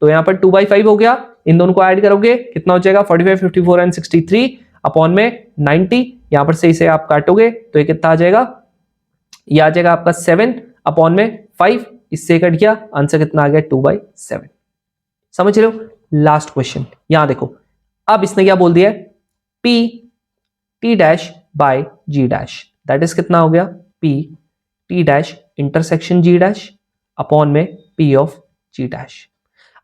Speaker 1: तो यहां पर 2/5 हो गया, इन दोनों को ऐड करोगे कितना हो जाएगा 45, 54 एंड 63 अपॉन में 90, यहां पर सही से आप काटोगे तो ये कितना आ जाएगा, ये आ जाएगा आपका 7 अपॉन में 5, इससे कट गया, आंसर कितना आ गया 2/7। समझ रहे हो। लास्ट क्वेश्चन यहां देखो, अब इसने क्या बोल दिया, P T dash by G dash, that is कितना हो गया, P T dash intersection G dash upon में पी ऑफ जी डैश।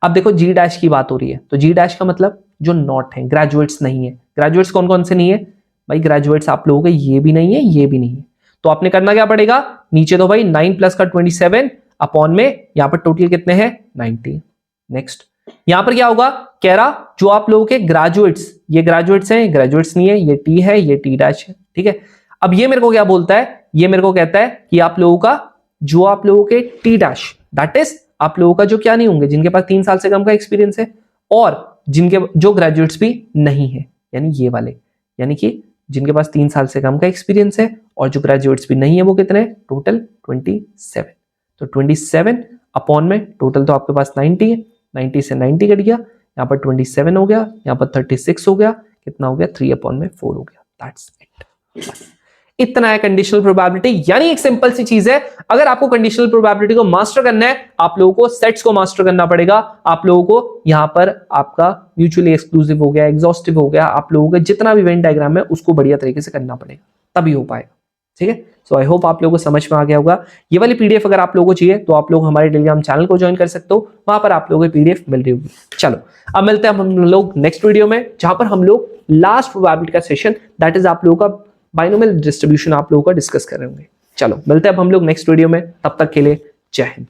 Speaker 1: अब देखो जी डैश की बात हो रही है, तो जी डैश का मतलब जो नॉट है, ग्रेजुएट्स नहीं है। ग्रेजुएट्स कौन कौन से नहीं है भाई, ग्रेजुएट्स आप लोगों के ये भी नहीं है, ये भी नहीं है, तो आपने करना क्या पड़ेगा, नीचे तो भाई 9 प्लस का 27 अपॉन में यहां पर टोटल कितने हैं 90। नेक्स्ट यहां पर क्या होगा, कह रहा जो आप लोगों के ग्रेजुएट्स, ये ग्रेजुएट्स हैं, ग्रेजुएट्स नहीं है, ये टी है, ये टी डैश है, ठीक है। अब ये मेरे को क्या बोलता है, ये मेरे को कहता है कि आप लोगों का जो आप लोगों के टी डैश, दैट इज आप लोगों का जो क्या नहीं होंगे, जिनके पास 3 साल से कम का एक्सपीरियंस है और जिनके जो ग्रेजुएट्स भी नहीं है, यानी ये वाले, यानी कि जिनके पास 3 साल से कम का एक्सपीरियंस है और जो ग्रेजुएट्स भी नहीं है, वो कितने टोटल 27। तो 27 अपॉन में टोटल तो आपके पास 90 है, 90 से 90 कट गया, यहाँ पर 27 हो गया, यहाँ पर 36 हो गया, कितना हो गया 3 अपॉन में 4 हो गया, दैट्स इट। इतना है कंडीशनल प्रोबेबिलिटी, यानी एक सिंपल सी चीज है। अगर आपको कंडीशनल प्रोबेबिलिटी को मास्टर करना है, आप लोगों को सेट्स को मास्टर करना पड़ेगा, आप लोगों को यहां पर आपका म्यूचुअली एक्सक्लूसिव हो गया, एग्जॉस्टिव हो गया, आप लोगों का जितना भी वेन डायग्राम है उसको बढ़िया तरीके से करना पड़ेगा, तभी हो पाएगा, ठीक है। सो आई होप आप लोगों को समझ में आ गया होगा। ये वाली पीडीएफ अगर आप लोगों को चाहिए तो आप लोग हमारे टेलीग्राम चैनल को ज्वाइन कर सकते हो, वहां पर आप लोगों को पीडीएफ मिल रही होगी। चलो अब मिलते हैं हम लोग नेक्स्ट वीडियो में, जहां पर हम लोग लास्ट प्रोबेबिलिटी का सेशन, दैट इज आप लोगों का बाइनोमियल डिस्ट्रीब्यूशन आप लोगों का डिस्कस कर रहे होंगे। चलो मिलते हैं अब हम लोग नेक्स्ट वीडियो में, तब तक के लिए जय हिंद।